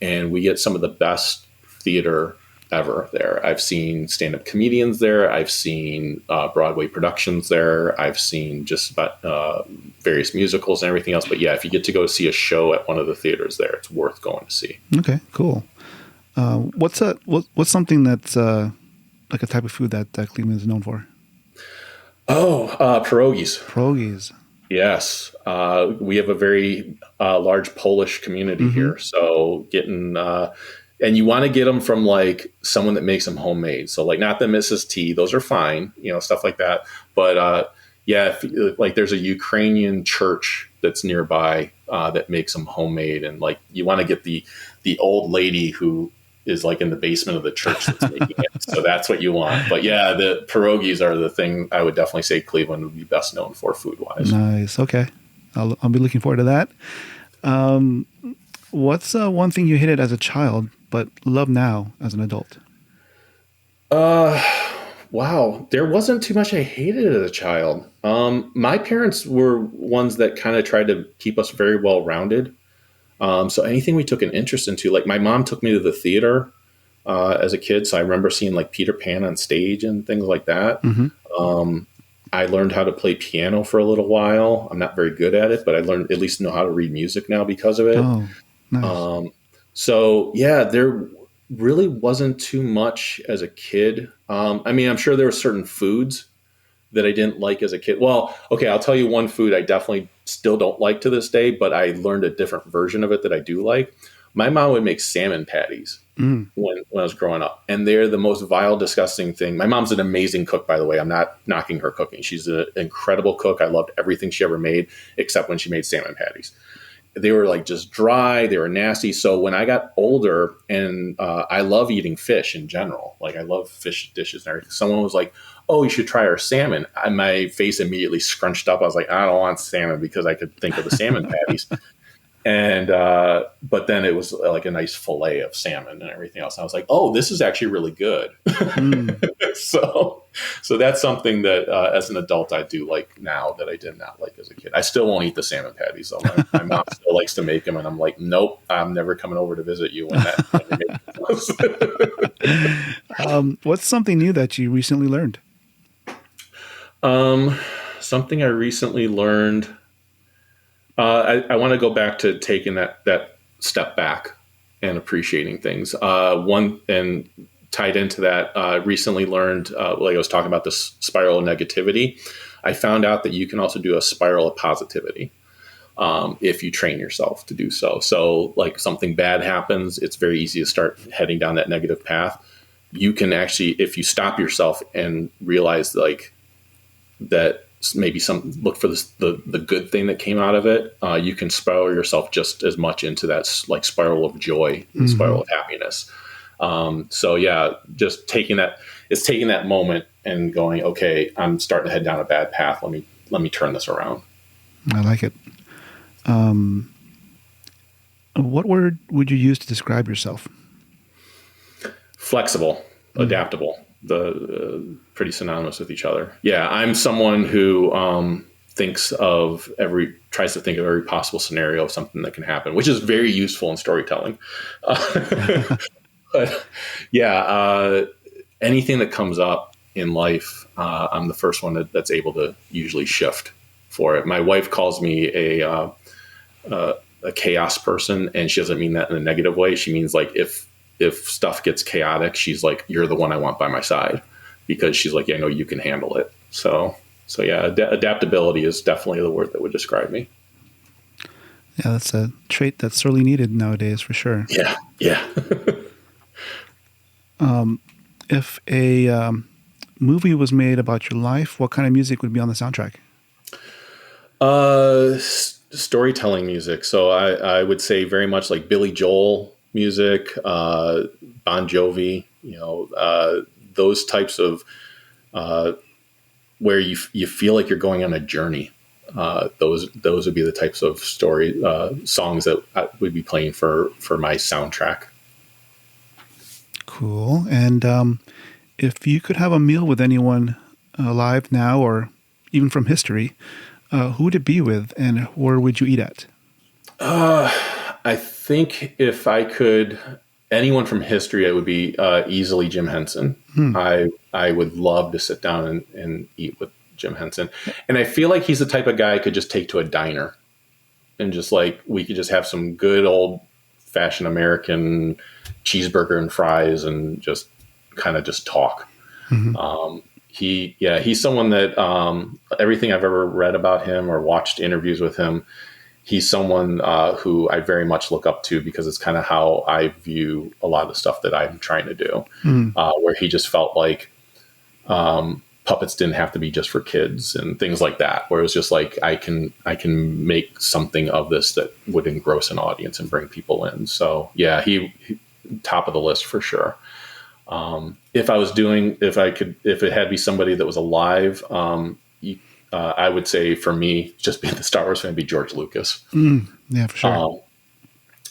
and we get some of the best theater ever there. I've seen stand-up comedians there. I've seen Broadway productions there. I've seen just about various musicals and everything else. But yeah, if you get to go see a show at one of the theaters there, it's worth going to see. Okay, cool. What's something that's like a type of food that Cleveland is known for? Pierogies. Pierogies. Yes. We have a very large Polish community here. So and you want to get them from like someone that makes them homemade. So like not the Mrs. T, those are fine, stuff like that. But yeah, like there's a Ukrainian church that's nearby that makes them homemade. And like you want to get the old lady who is like in the basement of the church that's making it. So that's what you want. But yeah, the pierogies are the thing I would definitely say Cleveland would be best known for food-wise. Nice. Okay. I'll be looking forward to that. What's one thing you hated as a child but love now as an adult? Wow. There wasn't too much I hated as a child. My parents were ones that kind of tried to keep us very well-rounded. So anything we took an interest into, like my mom took me to the theater as a kid. So I remember seeing like Peter Pan on stage and things like that. I learned how to play piano for a little while. I'm not very good at it, but I learned at least know how to read music now because of it. Oh, nice. So yeah, there really wasn't too much as a kid. I mean, I'm sure there were certain foods that I didn't like as a kid. Well, okay, I'll tell you one food I definitely still don't like to this day, but I learned a different version of it that I do like. My mom would make salmon patties when I was growing up, and they're the most vile, disgusting thing. My mom's an amazing cook, by the way. I'm not knocking her cooking. She's an incredible cook. I loved everything she ever made, except when she made salmon patties. They were like just dry. They were nasty. So when I got older, and I love eating fish in general, like I love fish dishes and everything. Someone was like, "Oh, you should try our salmon." My face immediately scrunched up. I was like, "I don't want salmon," because I could think of the salmon patties. And but then it was like a nice fillet of salmon and everything else. And I was like, oh, this is actually really good. Mm. so that's something that as an adult I do like now that I did not like as a kid. I still won't eat the salmon patties though. My mom still likes to make them, and I'm like, nope, I'm never coming over to visit you when you're making those. What's something new that you recently learned? Something I recently learned. I want to go back to taking that step back and appreciating things. One and tied into that, recently learned, like I was talking about this spiral of negativity. I found out that you can also do a spiral of positivity if you train yourself to do so. So, like something bad happens, it's very easy to start heading down that negative path. You can actually, if you stop yourself and realize like that maybe look for the good thing that came out of it, you can spiral yourself just as much into that like spiral of joy and spiral of happiness. So yeah, just taking that moment and going, okay, I'm starting to head down a bad path. Let me turn this around. I like it. What word would you use to describe yourself? Flexible, adaptable. Pretty synonymous with each other. Yeah, I'm someone who tries to think of every possible scenario of something that can happen, which is very useful in storytelling. But yeah, anything that comes up in life, I'm the first one that's able to usually shift for it. My wife calls me a chaos person, and she doesn't mean that in a negative way. She means like if stuff gets chaotic, she's like, you're the one I want by my side, because she's like, yeah, I know you can handle it. So yeah, adaptability is definitely the word that would describe me. Yeah, that's a trait that's sorely needed nowadays for sure. Yeah. If a movie was made about your life, what kind of music would be on the soundtrack? Storytelling music. So I would say very much like Billy Joel music, Bon Jovi, those types of where you feel like you're going on a journey. Those would be the types of story songs that I would be playing for my soundtrack. Cool. And if you could have a meal with anyone alive now or even from history, who would it be with, and where would you eat at? I think if I could, anyone from history, it would be easily Jim Henson. I would love to sit down and eat with Jim Henson. And I feel like he's the type of guy I could just take to a diner and just like, we could just have some good old fashioned American cheeseburger and fries and just kind of just talk. He's someone that everything I've ever read about him or watched interviews with him, he's someone who I very much look up to, because it's kind of how I view a lot of the stuff that I'm trying to do, where he just felt like puppets didn't have to be just for kids and things like that, where it was just like, I can make something of this that would engross an audience and bring people in. So yeah, he top of the list for sure. If it had to be somebody that was alive, I would say for me, just being the Star Wars fan, would be George Lucas. Yeah, for sure.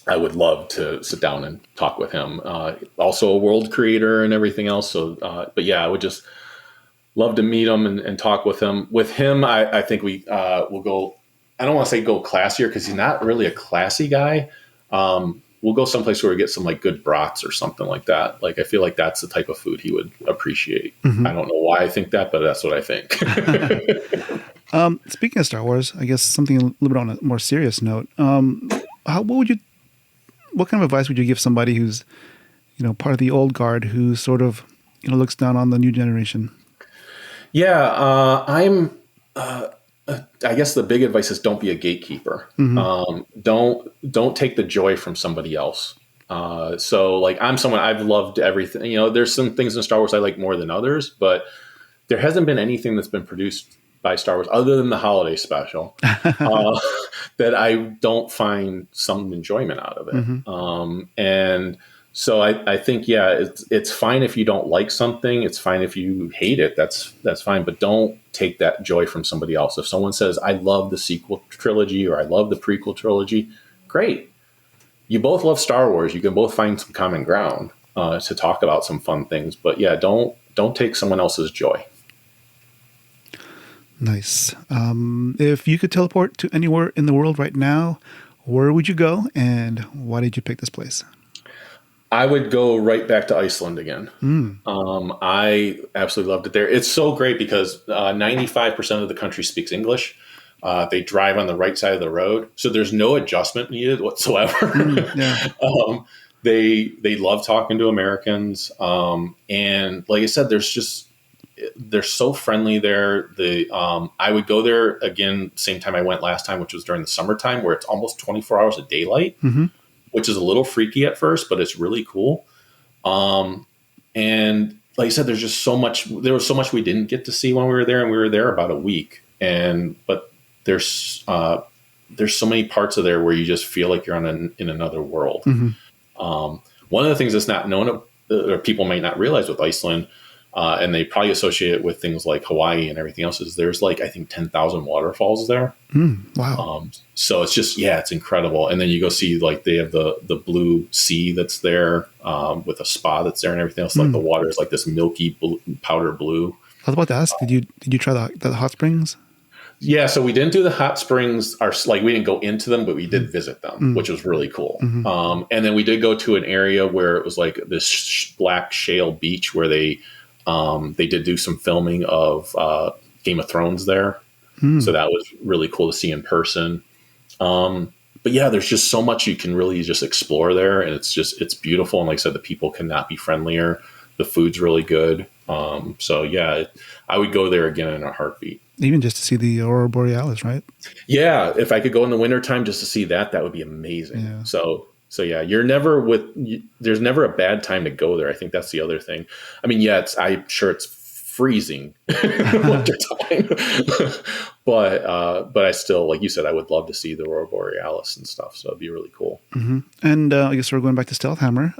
I would love to sit down and talk with him. Also a world creator and everything else. So, but yeah, I would just love to meet him and talk with him. With him, I think we will go. I don't want to say go classier, because he's not really a classy guy. We'll go someplace where we get some like good brats or something like that. Like, I feel like that's the type of food he would appreciate. I don't know why I think that, but that's what I think. Speaking of Star Wars, I guess something a little bit on a more serious note. What kind of advice would you give somebody who's, part of the old guard, who sort of, looks down on the new generation? Yeah, I guess the big advice is don't be a gatekeeper. Don't take the joy from somebody else. So like, I'm someone, I've loved everything. There's some things in Star Wars I like more than others, but there hasn't been anything that's been produced by Star Wars other than the holiday special that I don't find some enjoyment out of it. And so I think, yeah, it's fine if you don't like something. It's fine if you hate it. That's fine. But don't take that joy from somebody else. If someone says, I love the sequel trilogy or I love the prequel trilogy, great. You both love Star Wars. You can both find some common ground to talk about some fun things. But yeah, don't take someone else's joy. Nice. If you could teleport to anywhere in the world right now, where would you go, and why did you pick this place? I would go right back to Iceland again. I absolutely loved it there. It's so great because 95% of the country speaks English. They drive on the right side of the road, so there's no adjustment needed whatsoever. They love talking to Americans, and like I said, they're so friendly there. I would go there again same time I went last time, which was during the summertime, where it's almost 24 hours of daylight. Which is a little freaky at first, but it's really cool. And like I said, there was so much we didn't get to see when we were there, and we were there about a week. But there's so many parts of there where you just feel like you're in another world. One of the things that's not known, or people might not realize with Iceland, and they probably associate it with things like Hawaii and everything else, is there's I think 10,000 waterfalls there. Wow. So it's just, it's incredible. And then you go see they have the blue sea that's there with a spa that's there and everything else. Like the water is like this milky powder blue. I was about to ask, did you try the hot springs? Yeah, so we didn't do the hot springs. We didn't go into them, but we did visit them, which was really cool. And then we did go to an area where it was like this black shale beach where they did do some filming of Game of Thrones there. So that was really cool to see in person. But yeah, there's just so much you can really just explore there. And it's beautiful. And like I said, the people cannot be friendlier. The food's really good. So yeah, I would go there again in a heartbeat. Even just to see the Aurora Borealis, right? Yeah. If I could go in the wintertime just to see that would be amazing. Yeah. So yeah, there's never a bad time to go there. I think that's the other thing. I mean, yeah, I'm sure it's freezing winter time, but I still, like you said, I would love to see the Aurora Borealis and stuff. So it'd be really cool. And I guess we're going back to Stealth Hammer.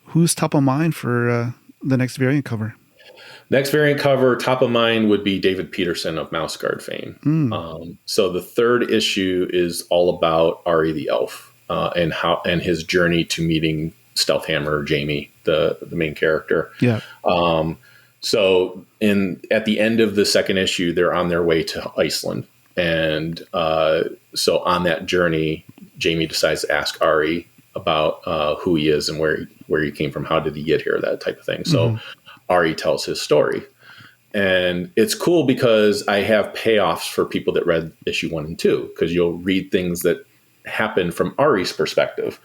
Who's top of mind for the next variant cover? Next variant cover, top of mind would be David Peterson of Mouse Guard fame. So the third issue is all about Ari the Elf. And his journey to meeting Stealth Hammer, Jamie, the main character. Yeah. So at the end of the second issue, they're on their way to Iceland, and so on that journey, Jamie decides to ask Ari about who he is and where he came from, how did he get here, that type of thing. So Ari tells his story. And it's cool because I have payoffs for people that read issue 1 and 2, because you'll read things that happen from Ari's perspective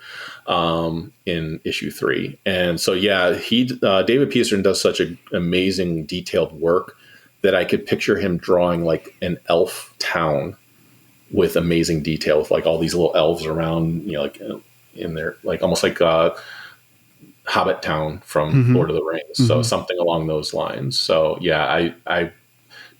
in issue 3. And so, yeah, David Peterson does such an amazing detailed work that I could picture him drawing like an elf town with amazing detail, with like all these little elves around, like in there, like almost like Hobbit Town from Lord of the Rings. So something along those lines. So yeah, I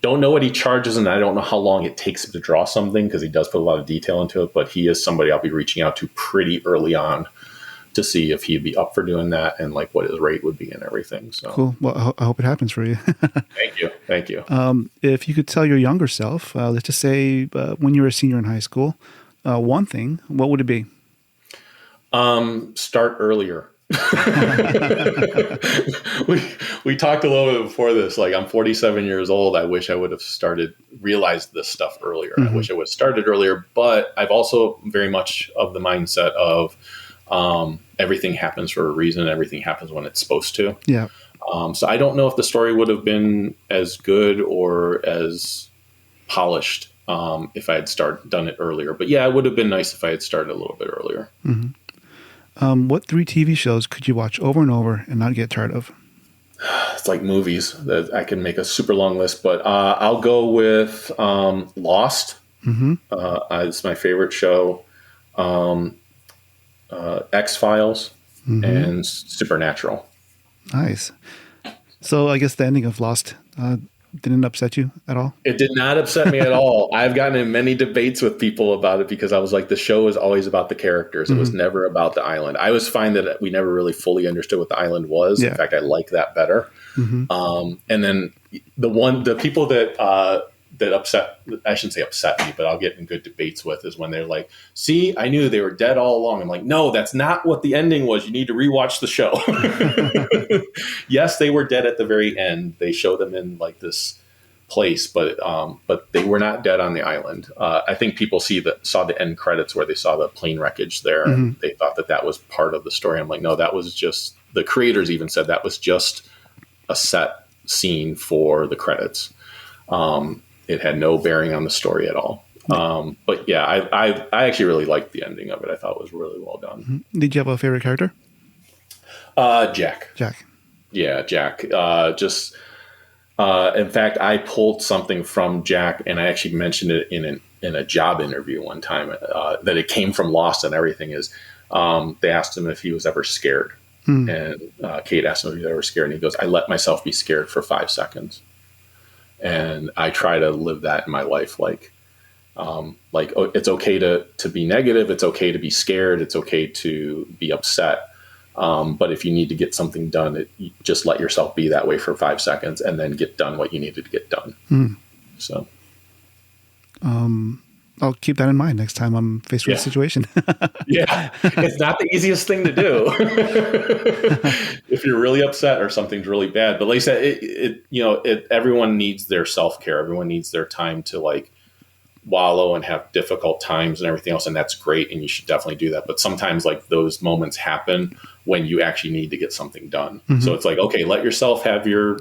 don't know what he charges, and I don't know how long it takes him to draw something, because he does put a lot of detail into it, but he is somebody I'll be reaching out to pretty early on to see if he'd be up for doing that and like what his rate would be and everything. So cool. Well, I hope it happens for you. Thank you. If you could tell your younger self, let's just say when you were a senior in high school, one thing, what would it be? Start earlier. we talked a little bit before this. Like, I'm 47 years old. I wish I would have realized this stuff earlier. I wish I would have started earlier, but I've also very much of the mindset of everything happens for a reason. Everything happens when it's supposed to. Yeah. So I don't know if the story would have been as good or as polished if I had done it earlier. But yeah, it would have been nice if I had started a little bit earlier. What 3 TV shows could you watch over and over and not get tired of? It's like movies. That I can make a super long list, but I'll go with Lost. It's my favorite show. X-Files and Supernatural. Nice. So I guess the ending of Lost didn't upset you at all? It did not upset me at all. I've gotten in many debates with people about it because I was like, the show is always about the characters. It was never about the island. I was fine that we never really fully understood what the island was. Yeah. In fact, I like that better. And then the people that that I shouldn't say upset me, but I'll get in good debates with is when they're like, see, I knew they were dead all along. I'm like, no, that's not what the ending was. You need to rewatch the show. Yes, they were dead at the very end. They show them in like this place, but they were not dead on the island. I think people saw the end credits where they saw the plane wreckage there, and they thought that was part of the story. I'm like, no, that was just, the creators even said that was just a set scene for the credits. It had no bearing on the story at all. But yeah, I actually really liked the ending of it. I thought it was really well done. Did you have a favorite character? Jack. Jack. Yeah, Jack. In fact, I pulled something from Jack, and I actually mentioned it in a job interview one time, that it came from Lost and everything. Is they asked him if he was ever scared, and Kate asked him if he was ever scared, and he goes, "I let myself be scared for 5 seconds." And I try to live that in my life, it's okay to be negative, it's okay to be scared, it's okay to be upset. But if you need to get something done, you just let yourself be that way for 5 seconds and then get done what you needed to get done. So, I'll keep that in mind next time I'm faced with a situation. Yeah, it's not the easiest thing to do if you're really upset or something's really bad. But like I said, everyone needs their self-care. Everyone needs their time to like wallow and have difficult times and everything else. And that's great. And you should definitely do that. But sometimes like those moments happen when you actually need to get something done. So it's like, okay, let yourself have your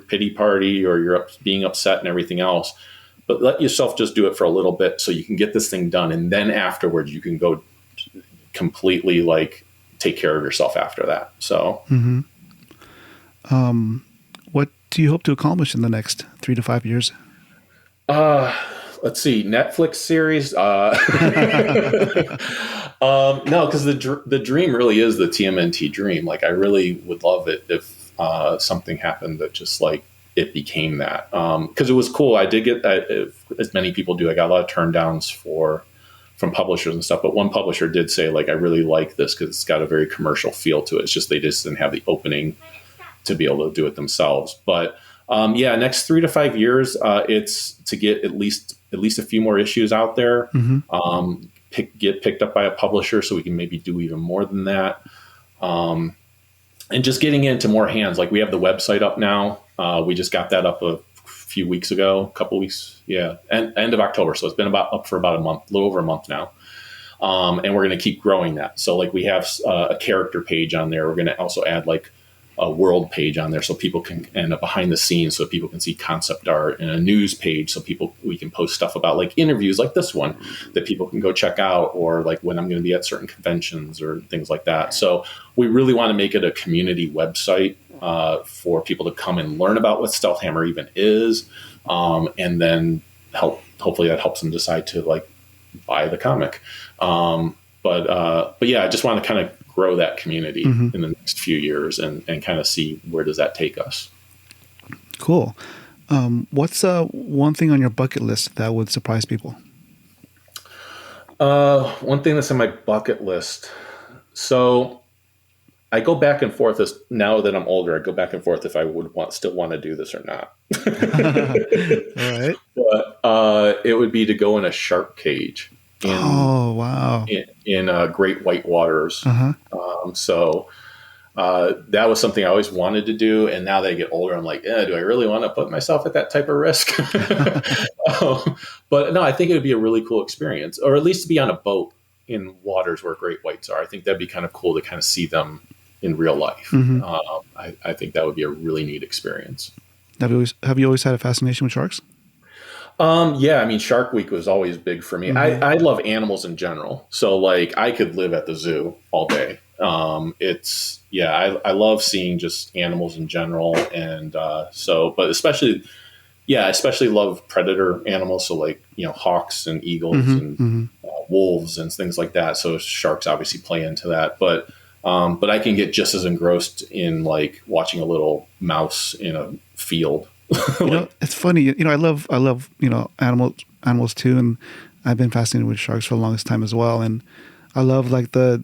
pity party or your being upset and everything else. But let yourself just do it for a little bit so you can get this thing done. And then afterwards, you can go completely like take care of yourself after that. So, what do you hope to accomplish in the next 3 to 5 years? Let's see, Netflix series. No, because the dream really is the TMNT dream. Like, I really would love it if something happened that just like it became that. Because it was cool. I did get, as many people do, I got a lot of turn downs from publishers and stuff. But one publisher did say, like, I really like this because it's got a very commercial feel to it. It's just they just didn't have the opening to be able to do it themselves. But next 3 to 5 years, it's to get at least a few more issues out there, get picked up by a publisher so we can maybe do even more than that. And just getting into more hands. Like, we have the website up now. We just got that up a few weeks ago, a couple weeks. Yeah. End of October. So it's been up for about a month, a little over a month now. And we're going to keep growing that. So like we have a character page on there. We're going to also add like a world page on there so people can, and a behind the scenes so people can see concept art, and a news page so we can post stuff about like interviews like this one that people can go check out, or like when I'm going to be at certain conventions or things like that. So we really want to make it a community website for people to come and learn about what Stealth Hammer even is, and then hopefully that helps them decide to like buy the comic. But yeah, I just want to kind of grow that community in the next few years and kind of see where does that take us. Cool. What's one thing on your bucket list that would surprise people? One thing that's on my bucket list. So I go back and forth now that I'm older, I go back and forth if I would still want to do this or not. All right. But it would be to go in a shark cage. Wow. In great white waters. So that was something I always wanted to do. And now that I get older, I'm like, do I really want to put myself at that type of risk? But no, I think it would be a really cool experience, or at least to be on a boat in waters where great whites are. I think that'd be kind of cool to kind of see them in real life. I think that would be a really neat experience. Have you always had a fascination with sharks? Yeah, I mean, Shark Week was always big for me. I love animals in general. So like I could live at the zoo all day. I love seeing just animals in general. And but especially love predator animals. So like, hawks and eagles and wolves and things like that. So sharks obviously play into that. But I can get just as engrossed in like watching a little mouse in a field. It's funny. I love animals too, and I've been fascinated with sharks for the longest time as well. And I love like the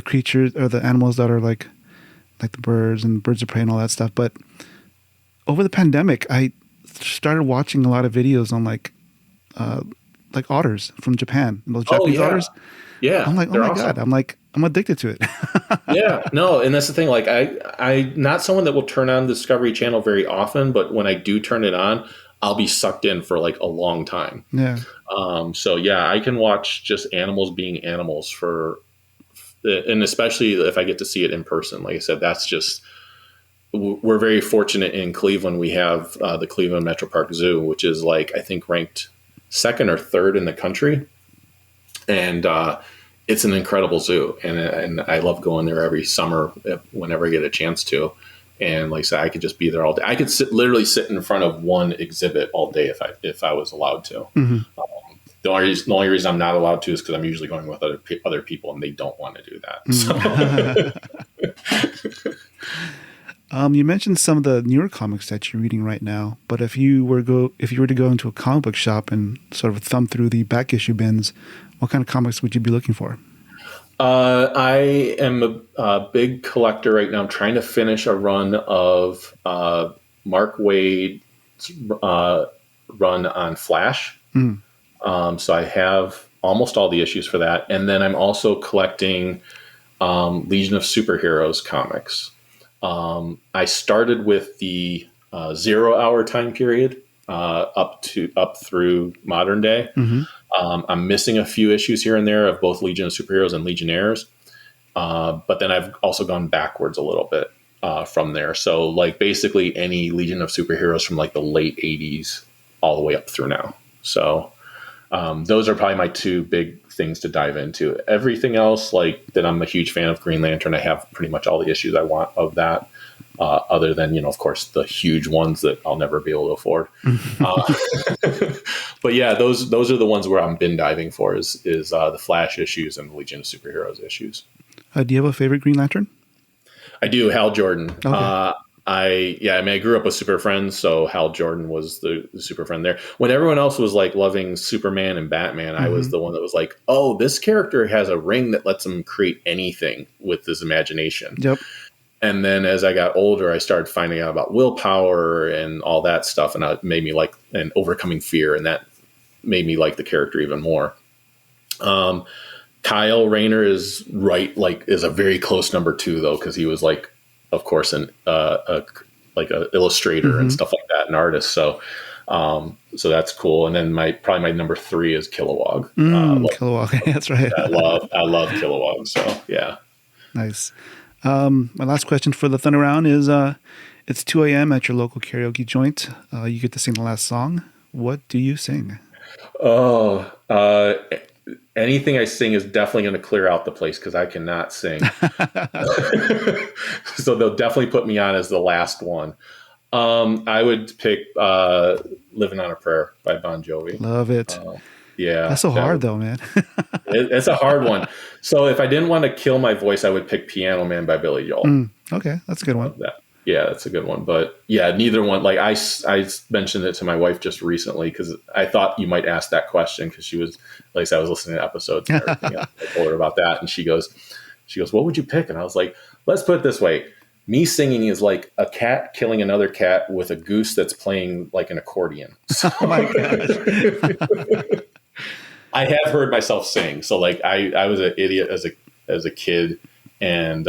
creatures or the animals that are like the birds and birds of prey and all that stuff. But over the pandemic, I started watching a lot of videos on like otters from Japan, those Oh Japanese yeah, otters. I'm yeah, like, oh they're my awesome. god, I'm addicted to it. Yeah, no, and that's the thing. Like, I not someone that will turn on the Discovery Channel very often, but when I do turn it on, I'll be sucked in for like a long time. Yeah. So yeah, I can watch just animals being animals for, and especially if I get to see it in person. Like I said, that's just we're very fortunate in Cleveland. We have the Cleveland Metro Park Zoo, which is like I think ranked second or third in the country, and it's an incredible zoo, and I love going there every summer whenever I get a chance to. And like I said, I could just be there all day. I could literally sit in front of one exhibit all day if I was allowed to. Hmm. The only reason I'm not allowed to is because I'm usually going with other people, and they don't want to do that. So. You mentioned some of the newer comics that you're reading right now, but if you were to go into a comic book shop and sort of thumb through the back issue bins, what kind of comics would you be looking for? I am a big collector right now. I'm trying to finish a run of Mark Waid's run on Flash. Mm. So I have almost all the issues for that. And then I'm also collecting Legion of Superheroes comics. I started with the 0 hour time period up through modern day. Hmm. I'm missing a few issues here and there of both Legion of Superheroes and Legionnaires. But then I've also gone backwards a little bit from there. So like basically any Legion of Superheroes from like the late 80s all the way up through now. So those are probably my two big things to dive into. Everything else, like that, I'm a huge fan of Green Lantern. I have pretty much all the issues I want of that, other than, of course, the huge ones that I'll never be able to afford. But yeah, those are the ones where I'm bin diving for is the Flash issues and the Legion of Superheroes issues. Do you have a favorite Green Lantern? I do. Hal Jordan. Okay. I grew up with Super Friends, so Hal Jordan was the Super Friend there. When everyone else was like loving Superman and Batman, I was the one that was like, oh, this character has a ring that lets him create anything with his imagination. Yep. And then as I got older, I started finding out about willpower and all that stuff, and it made me like and overcoming fear, and that made me like the character even more. Kyle Rayner is a very close number two though, because he was like, of course, an illustrator and stuff like that, an artist. So that's cool. And then my number three is Kilowog. Kilowog. That's right. I love Kilowog. So yeah. Nice. My last question for the Thunder Round is: it's 2 a.m. at your local karaoke joint. You get to sing the last song. What do you sing? Oh, anything I sing is definitely going to clear out the place because I cannot sing. So they'll definitely put me on as the last one. I would pick "Living on a Prayer" by Bon Jovi. Love it. Yeah, That's so hard though, man. it's a hard one. So if I didn't want to kill my voice, I would pick "Piano Man" by Billy Joel. Okay, that's a good one. Yeah, that's a good one. But yeah, neither one. Like I mentioned it to my wife just recently because I thought you might ask that question because she was, like I said, I was listening to episodes and everything. I told her about that, and she goes, "What would you pick?" And I was like, "Let's put it this way: me singing is like a cat killing another cat with a goose that's playing like an accordion." So, Oh my gosh. I have heard myself sing. So like I was an idiot as a kid and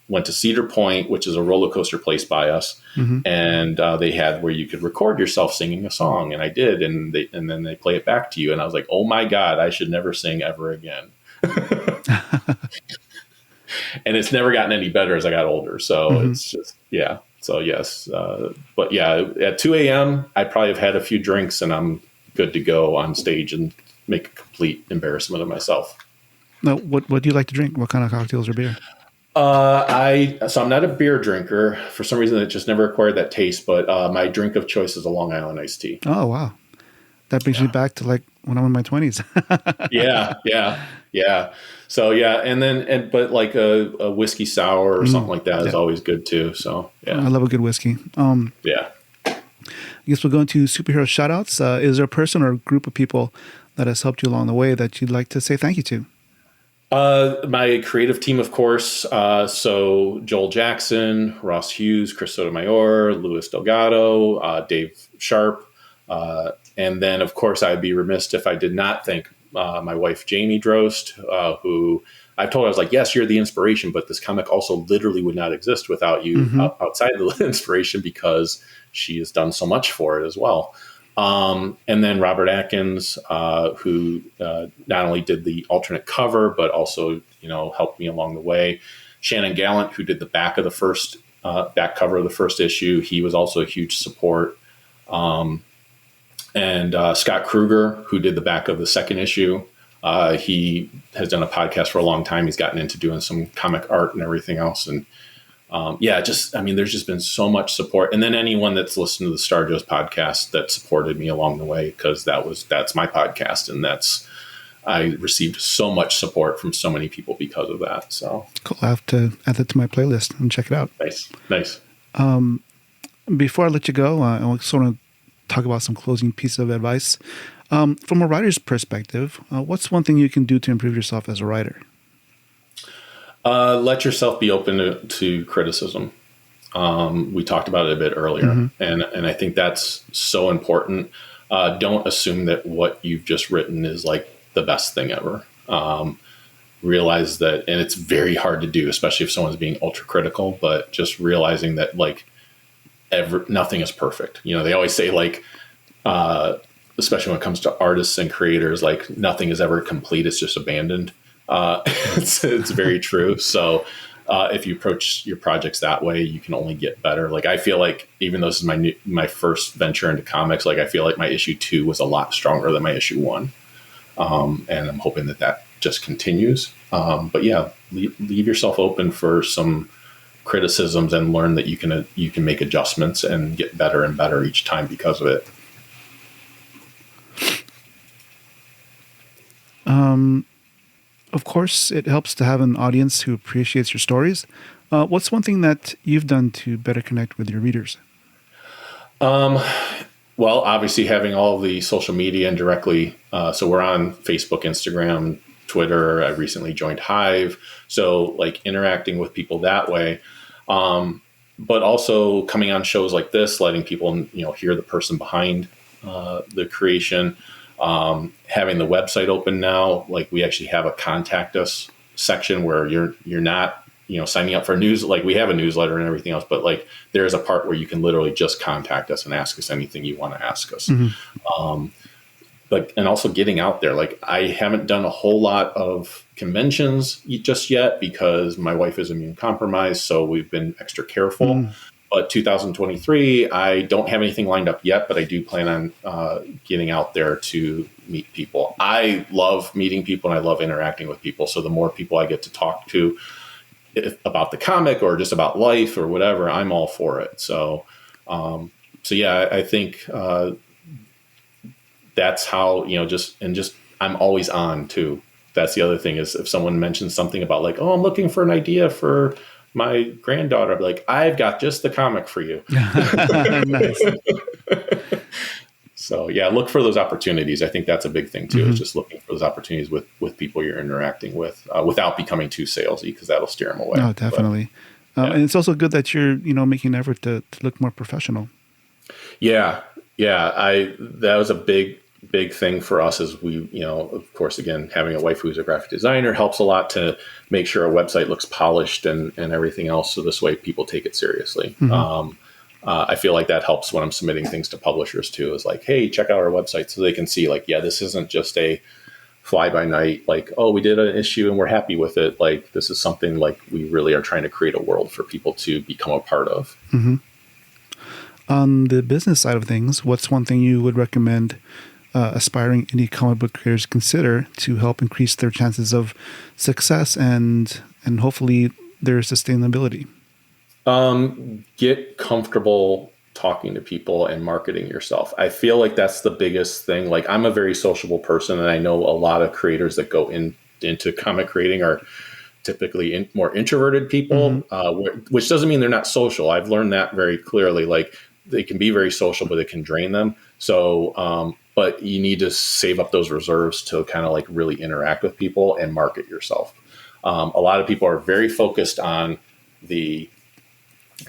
went to Cedar Point, which is a roller coaster place by us. And they had where you could record yourself singing a song. And I did. And then they play it back to you. And I was like, oh my God, I should never sing ever again. And it's never gotten any better as I got older. So it's just, yeah. So yes. But yeah, at 2 a.m., I probably have had a few drinks and I'm good to go on stage and make a complete embarrassment of myself. Now, what do you like to drink? What kind of cocktails or beer? I'm not a beer drinker. For some reason, it just never acquired that taste. But my drink of choice is a Long Island iced tea. Oh wow, that brings me back to like when I'm in my 20s. Yeah. So yeah, but like a whiskey sour or something like that is always good too. So yeah, I love a good whiskey. Yeah. I guess we'll go into superhero shoutouts. Is there a person or a group of people that has helped you along the way that you'd like to say thank you to? My creative team, of course. So Joel Jackson, Ross Hughes, Chris Sotomayor, Luis Delgado, Dave sharp. And then, of course, I'd be remiss if I did not thank my wife, Jamie Drost, who I've told her, I was like, yes, you're the inspiration, but this comic also literally would not exist without you outside of the inspiration, because she has done so much for it as well. And then Robert Atkins, who not only did the alternate cover, but also, helped me along the way. Shannon Gallant, who did the back of the first back cover of the first issue. He was also a huge support. And Scott Kruger, who did the back of the second issue. He has done a podcast for a long time. He's gotten into doing some comic art and everything else. And there's just been so much support. And then anyone that's listened to the Star Joe's podcast that supported me along the way, because that's my podcast. And I received so much support from so many people because of that. So cool. I have to add that to my playlist and check it out. Nice. Before I let you go, I also want to talk about some closing piece of advice. From a writer's perspective, what's one thing you can do to improve yourself as a writer? Let yourself be open to criticism. We talked about it a bit earlier, and I think that's so important. Don't assume that what you've just written is like the best thing ever. Realize that, and it's very hard to do, especially if someone's being ultra critical, but just realizing that nothing is perfect. They always say especially when it comes to artists and creators, like nothing is ever complete. It's just abandoned. It's very true. So if you approach your projects that way, you can only get better. Like, I feel like even though this is my first venture into comics, like I feel like my issue 2 was a lot stronger than my issue 1. And I'm hoping that just continues. But yeah, leave yourself open for some criticisms and learn that you can make adjustments and get better and better each time because of it. Of course, it helps to have an audience who appreciates your stories. What's one thing that you've done to better connect with your readers? Well, obviously having all the social media and directly. So we're on Facebook, Instagram, Twitter. I recently joined Hive. So interacting with people that way. But also coming on shows like this, letting people, hear the person behind the creation. Having the website open now, we actually have a contact us section where you're not, signing up for news. We have a newsletter and everything else, but there's a part where you can literally just contact us and ask us anything you want to ask us. And also getting out there. I haven't done a whole lot of conventions just yet because my wife is immune compromised. So we've been extra careful. But 2023, I don't have anything lined up yet, but I do plan on getting out there to meet people. I love meeting people and I love interacting with people. So the more people I get to talk to about the comic or just about life or whatever, I'm all for it. So yeah, I think that's how, I'm always on too. That's the other thing is if someone mentions something about I'm looking for an idea for my granddaughter, I'd be like, I've got just the comic for you. Nice. So yeah, look for those opportunities. I think that's a big thing too, is just looking for those opportunities with people you're interacting with without becoming too salesy, because that'll steer them away. Oh, definitely. But, and it's also good that you're, making an effort to look more professional. Yeah. That was a big thing for us is we, of course, again, having a wife who's a graphic designer helps a lot to make sure our website looks polished and everything else. So this way people take it seriously. I feel like that helps when I'm submitting things to publishers too, is hey, check out our website so they can see this isn't just a fly by night, we did an issue and we're happy with it. This is something we really are trying to create a world for people to become a part of. On the business side of things, what's one thing you would recommend aspiring indie comic book creators consider to help increase their chances of success and hopefully their sustainability? Get comfortable talking to people and marketing yourself. I feel like that's the biggest thing. I'm a very sociable person, and I know a lot of creators that go into comic creating are typically more introverted people, which doesn't mean they're not social. I've learned that very clearly. They can be very social, but it can drain them. So, but you need to save up those reserves to kind of really interact with people and market yourself. A lot of people are very focused on the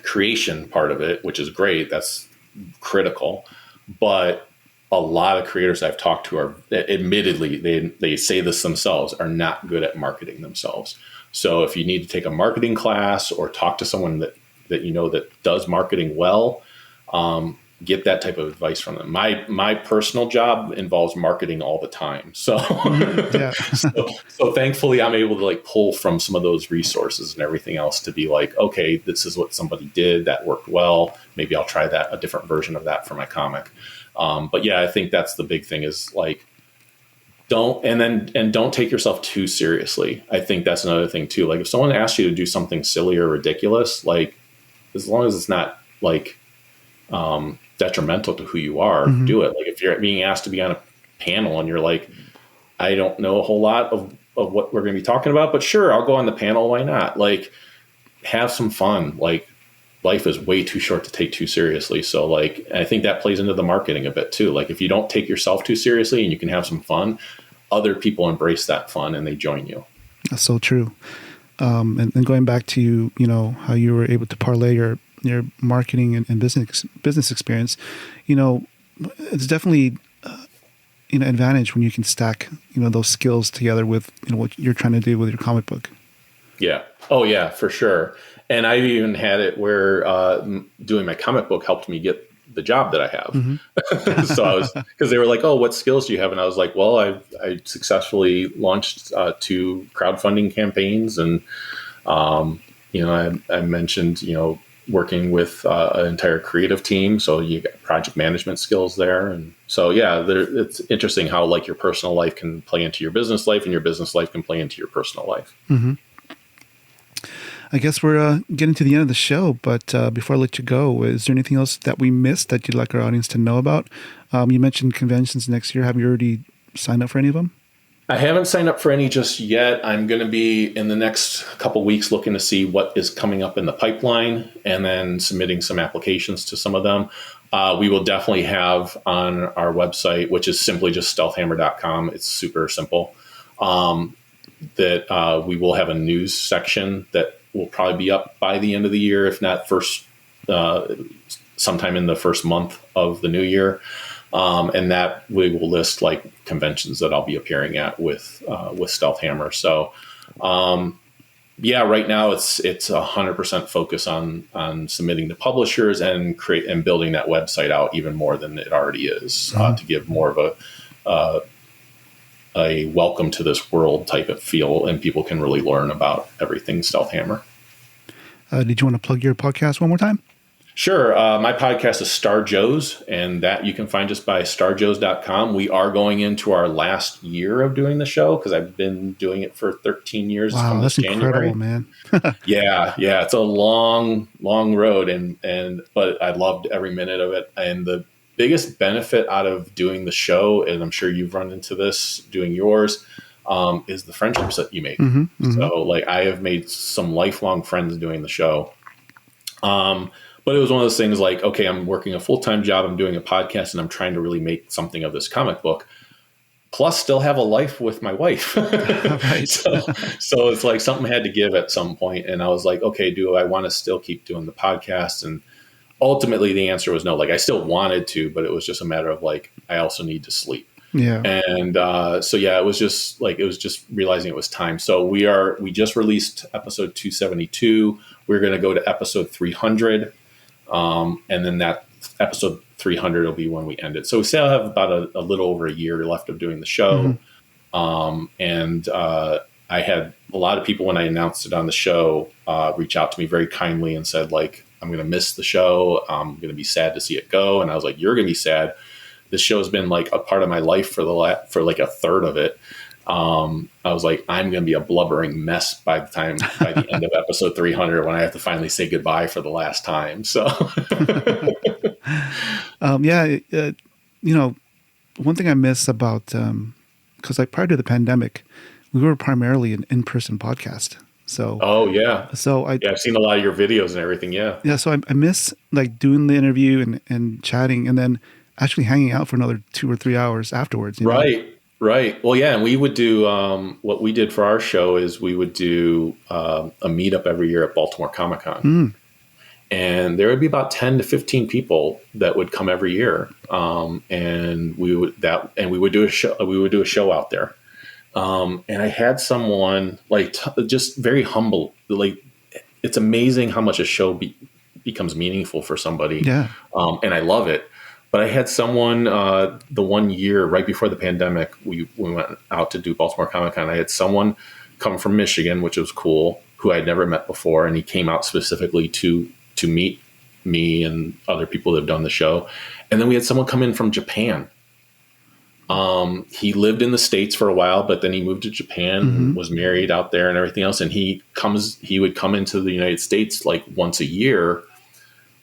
creation part of it, which is great. That's critical. But a lot of creators I've talked to are admittedly, they say this themselves, are not good at marketing themselves. So if you need to take a marketing class or talk to someone that that does marketing well, get that type of advice from them. My personal job involves marketing all the time. So, Yeah. so thankfully I'm able to like pull from some of those resources and everything else to be like, okay, this is what somebody did that worked well. Maybe I'll try a different version of that for my comic. But yeah, I think that's the big thing is like, don't take yourself too seriously. I think that's another thing too. Like if someone asks you to do something silly or ridiculous, like as long as it's not like, detrimental to who you are, do it. Like if you're being asked to be on a panel and you're like, I don't know a whole lot of what we're going to be talking about, but sure, I'll go on the panel. Why not? Like have some fun. Like life is way too short to take too seriously. So like, I think that plays into the marketing a bit too. Like if you don't take yourself too seriously and you can have some fun, other people embrace that fun and they join you. That's so true. And going back to, how you were able to parlay your marketing and business experience, it's definitely advantage when you can stack those skills together with what you're trying to do with your comic book. Yeah. Oh yeah, for sure. And I've even had it where doing my comic book helped me get the job that I have. So because they were like, oh, what skills do you have? And I was like, well, I successfully launched 2 crowdfunding campaigns, and I mentioned working with an entire creative team, so you got project management skills there. And so yeah, it's interesting how like your personal life can play into your business life, and your business life can play into your personal life. I guess we're getting to the end of the show, but before I let you go, is there anything else that we missed that you'd like our audience to know about? You mentioned conventions next year. Have you already signed up for any of them? I haven't signed up for any just yet. I'm going to be in the next couple weeks looking to see what is coming up in the pipeline and then submitting some applications to some of them. We will definitely have on our website, which is simply just stealthhammer.com. It's super simple. That we will have a news section that will probably be up by the end of the year, if not sometime in the first month of the new year. And that we will list like conventions that I'll be appearing at with Stealth Hammer. So, right now it's 100% focus on submitting to publishers and building that website out even more than it already is, to give more of a welcome to this world type of feel, and people can really learn about everything Stealth Hammer. Did you want to plug your podcast one more time? Sure. My podcast is Star Joes, and that you can find just by starjoes.com. We are going into our last year of doing the show because I've been doing it for 13 years. Wow, that's incredible, man. Yeah. It's a long road, but I loved every minute of it. And the biggest benefit out of doing the show, and I'm sure you've run into this doing yours, is the friendships that you make. So like I have made some lifelong friends doing the show. But it was one of those things like, okay, I'm working a full-time job, I'm doing a podcast, and I'm trying to really make something of this comic book, plus still have a life with my wife. Right. So it's like something had to give at some point. And I was like, okay, do I want to still keep doing the podcast? And ultimately the answer was no. Like I still wanted to, but it was just a matter of like, I also need to sleep. Yeah. And it was just realizing it was time. So we just released episode 272. We're going to go to episode 300. And then that episode 300 will be when we end it. So we still have about a little over a year left of doing the show. I had a lot of people when I announced it on the show reach out to me very kindly and said like, I'm going to miss the show. I'm going to be sad to see it go. And I was like, you're going to be sad. This show has been like a part of my life for like a third of it. I was like, I'm going to be a blubbering mess by the end of episode 300 when I have to finally say goodbye for the last time. So, one thing I miss about, because like prior to the pandemic, we were primarily an in-person podcast. So, I've seen a lot of your videos and everything. Yeah. Yeah. So I miss like doing the interview and chatting and then actually hanging out for another 2 or 3 hours afterwards. Right. Well, yeah. And we would do, what we did for our show is we would do a meetup every year at Baltimore Comic-Con. and there would be about 10 to 15 people that would come every year. And we would do a show. We would do a show out there. And I had someone like just very humble. Like, it's amazing how much a show becomes meaningful for somebody. Yeah. And I love it. But I had someone the one year right before the pandemic, we went out to do Baltimore Comic Con. I had someone come from Michigan, which was cool, who I'd never met before, and he came out specifically to meet me and other people that have done the show. And then we had someone come in from Japan. He lived in the States for a while, but then he moved to Japan, was married out there and everything else. And he would come into the United States like once a year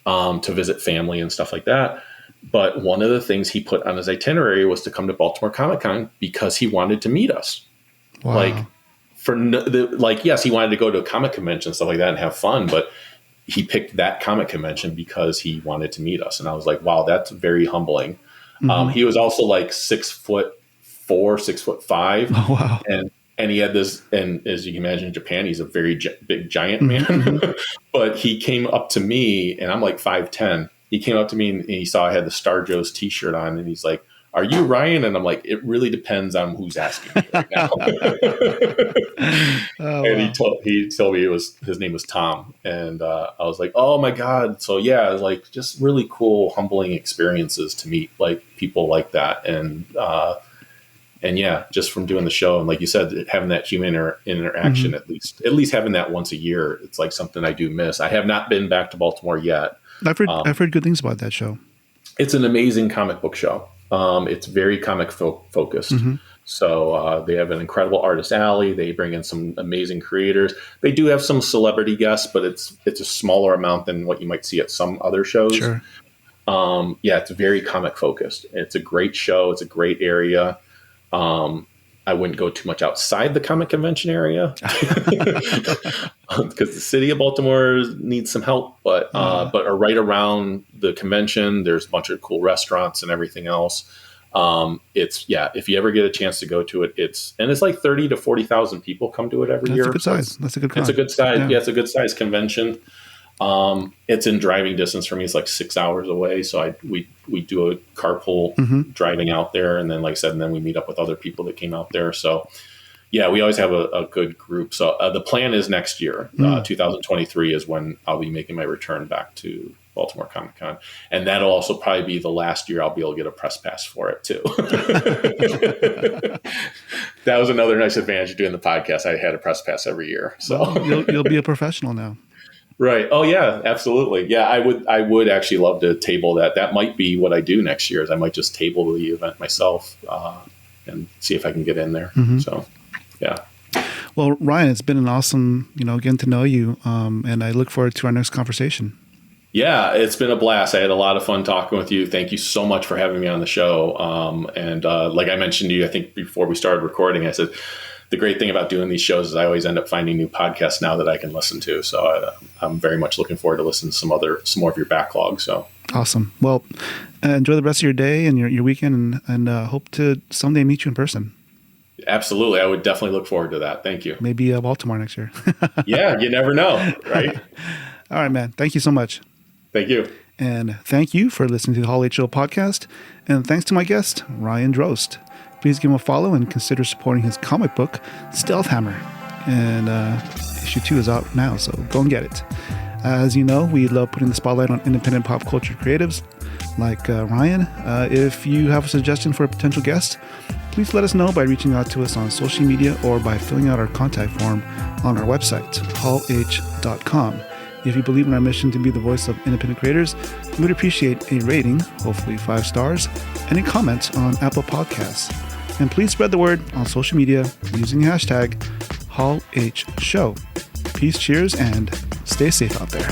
to visit family and stuff like that. But one of the things he put on his itinerary was to come to Baltimore Comic Con because he wanted to meet us. Wow. Yes, he wanted to go to a comic convention and stuff like that and have fun, but he picked that comic convention because he wanted to meet us. And I was like, wow, that's very humbling. He was also like 6'4", 6'5". Oh, wow. And he had this, and as you can imagine in Japan, he's a very big giant man, but he came up to me and I'm like 5'10". He came up to me and he saw I had the Star Joe's t-shirt on and he's like, "Are you Ryan?" And I'm like, "It really depends on who's asking me right now." And he told me his name was Tom. And I was like, "Oh my God." So yeah, like just really cool, humbling experiences to meet like people like that. And yeah, just from doing the show. And like you said, having that human interaction, at least having that once a year, it's like something I do miss. I have not been back to Baltimore yet. I've heard good things about that show. It's an amazing comic book show. It's very comic focused. So they have an incredible artist alley. They bring in some amazing creators. They do have some celebrity guests, but it's a smaller amount than what you might see at some other shows. Sure. Yeah, it's very comic focused. It's a great show. It's a great area. I wouldn't go too much outside the comic convention area because the city of Baltimore needs some help. But right around the convention, there's a bunch of cool restaurants and everything else. If you ever get a chance to go to it, it's like 30 to 40,000 people come to it every year. That's a good size. That's a good con. It's a good size. Yeah. Yeah, it's a good size convention. It's in driving distance for me. It's like 6 hours away. So we do a carpool driving out there. And then, like I said, we meet up with other people that came out there. So yeah, we always have a good group. So the plan is next year, 2023 is when I'll be making my return back to Baltimore Comic Con. And that'll also probably be the last year I'll be able to get a press pass for it too. That was another nice advantage of doing the podcast. I had a press pass every year. So well, you'll be a professional now. Right. Oh yeah, absolutely. Yeah, I would actually love to table that. That might be what I do next year is I might just table the event myself and see if I can get in there. So yeah. Well, Ryan, it's been an awesome, getting to know you. And I look forward to our next conversation. Yeah, it's been a blast. I had a lot of fun talking with you. Thank you so much for having me on the show. And like I mentioned to you, I think before we started recording, I said, the great thing about doing these shows is I always end up finding new podcasts now that I can listen to. So I'm very much looking forward to listening to some more of your backlog. So awesome. Well, enjoy the rest of your day and your weekend, and hope to someday meet you in person. Absolutely. I would definitely look forward to that. Thank you. Maybe Baltimore next year. Yeah, you never know, right? All right, man. Thank you so much. Thank you. And thank you for listening to the Hall H Show podcast. And thanks to my guest, Ryan Drost. Please give him a follow and consider supporting his comic book, Stealth Hammer. And issue 2 is out now, so go and get it. As you know, we love putting the spotlight on independent pop culture creatives like Ryan. If you have a suggestion for a potential guest, please let us know by reaching out to us on social media or by filling out our contact form on our website, hall-h.com. If you believe in our mission to be the voice of independent creators, we would appreciate a rating, hopefully 5 stars, and a comment on Apple Podcasts. And please spread the word on social media using the hashtag HallHShow. Peace, cheers, and stay safe out there.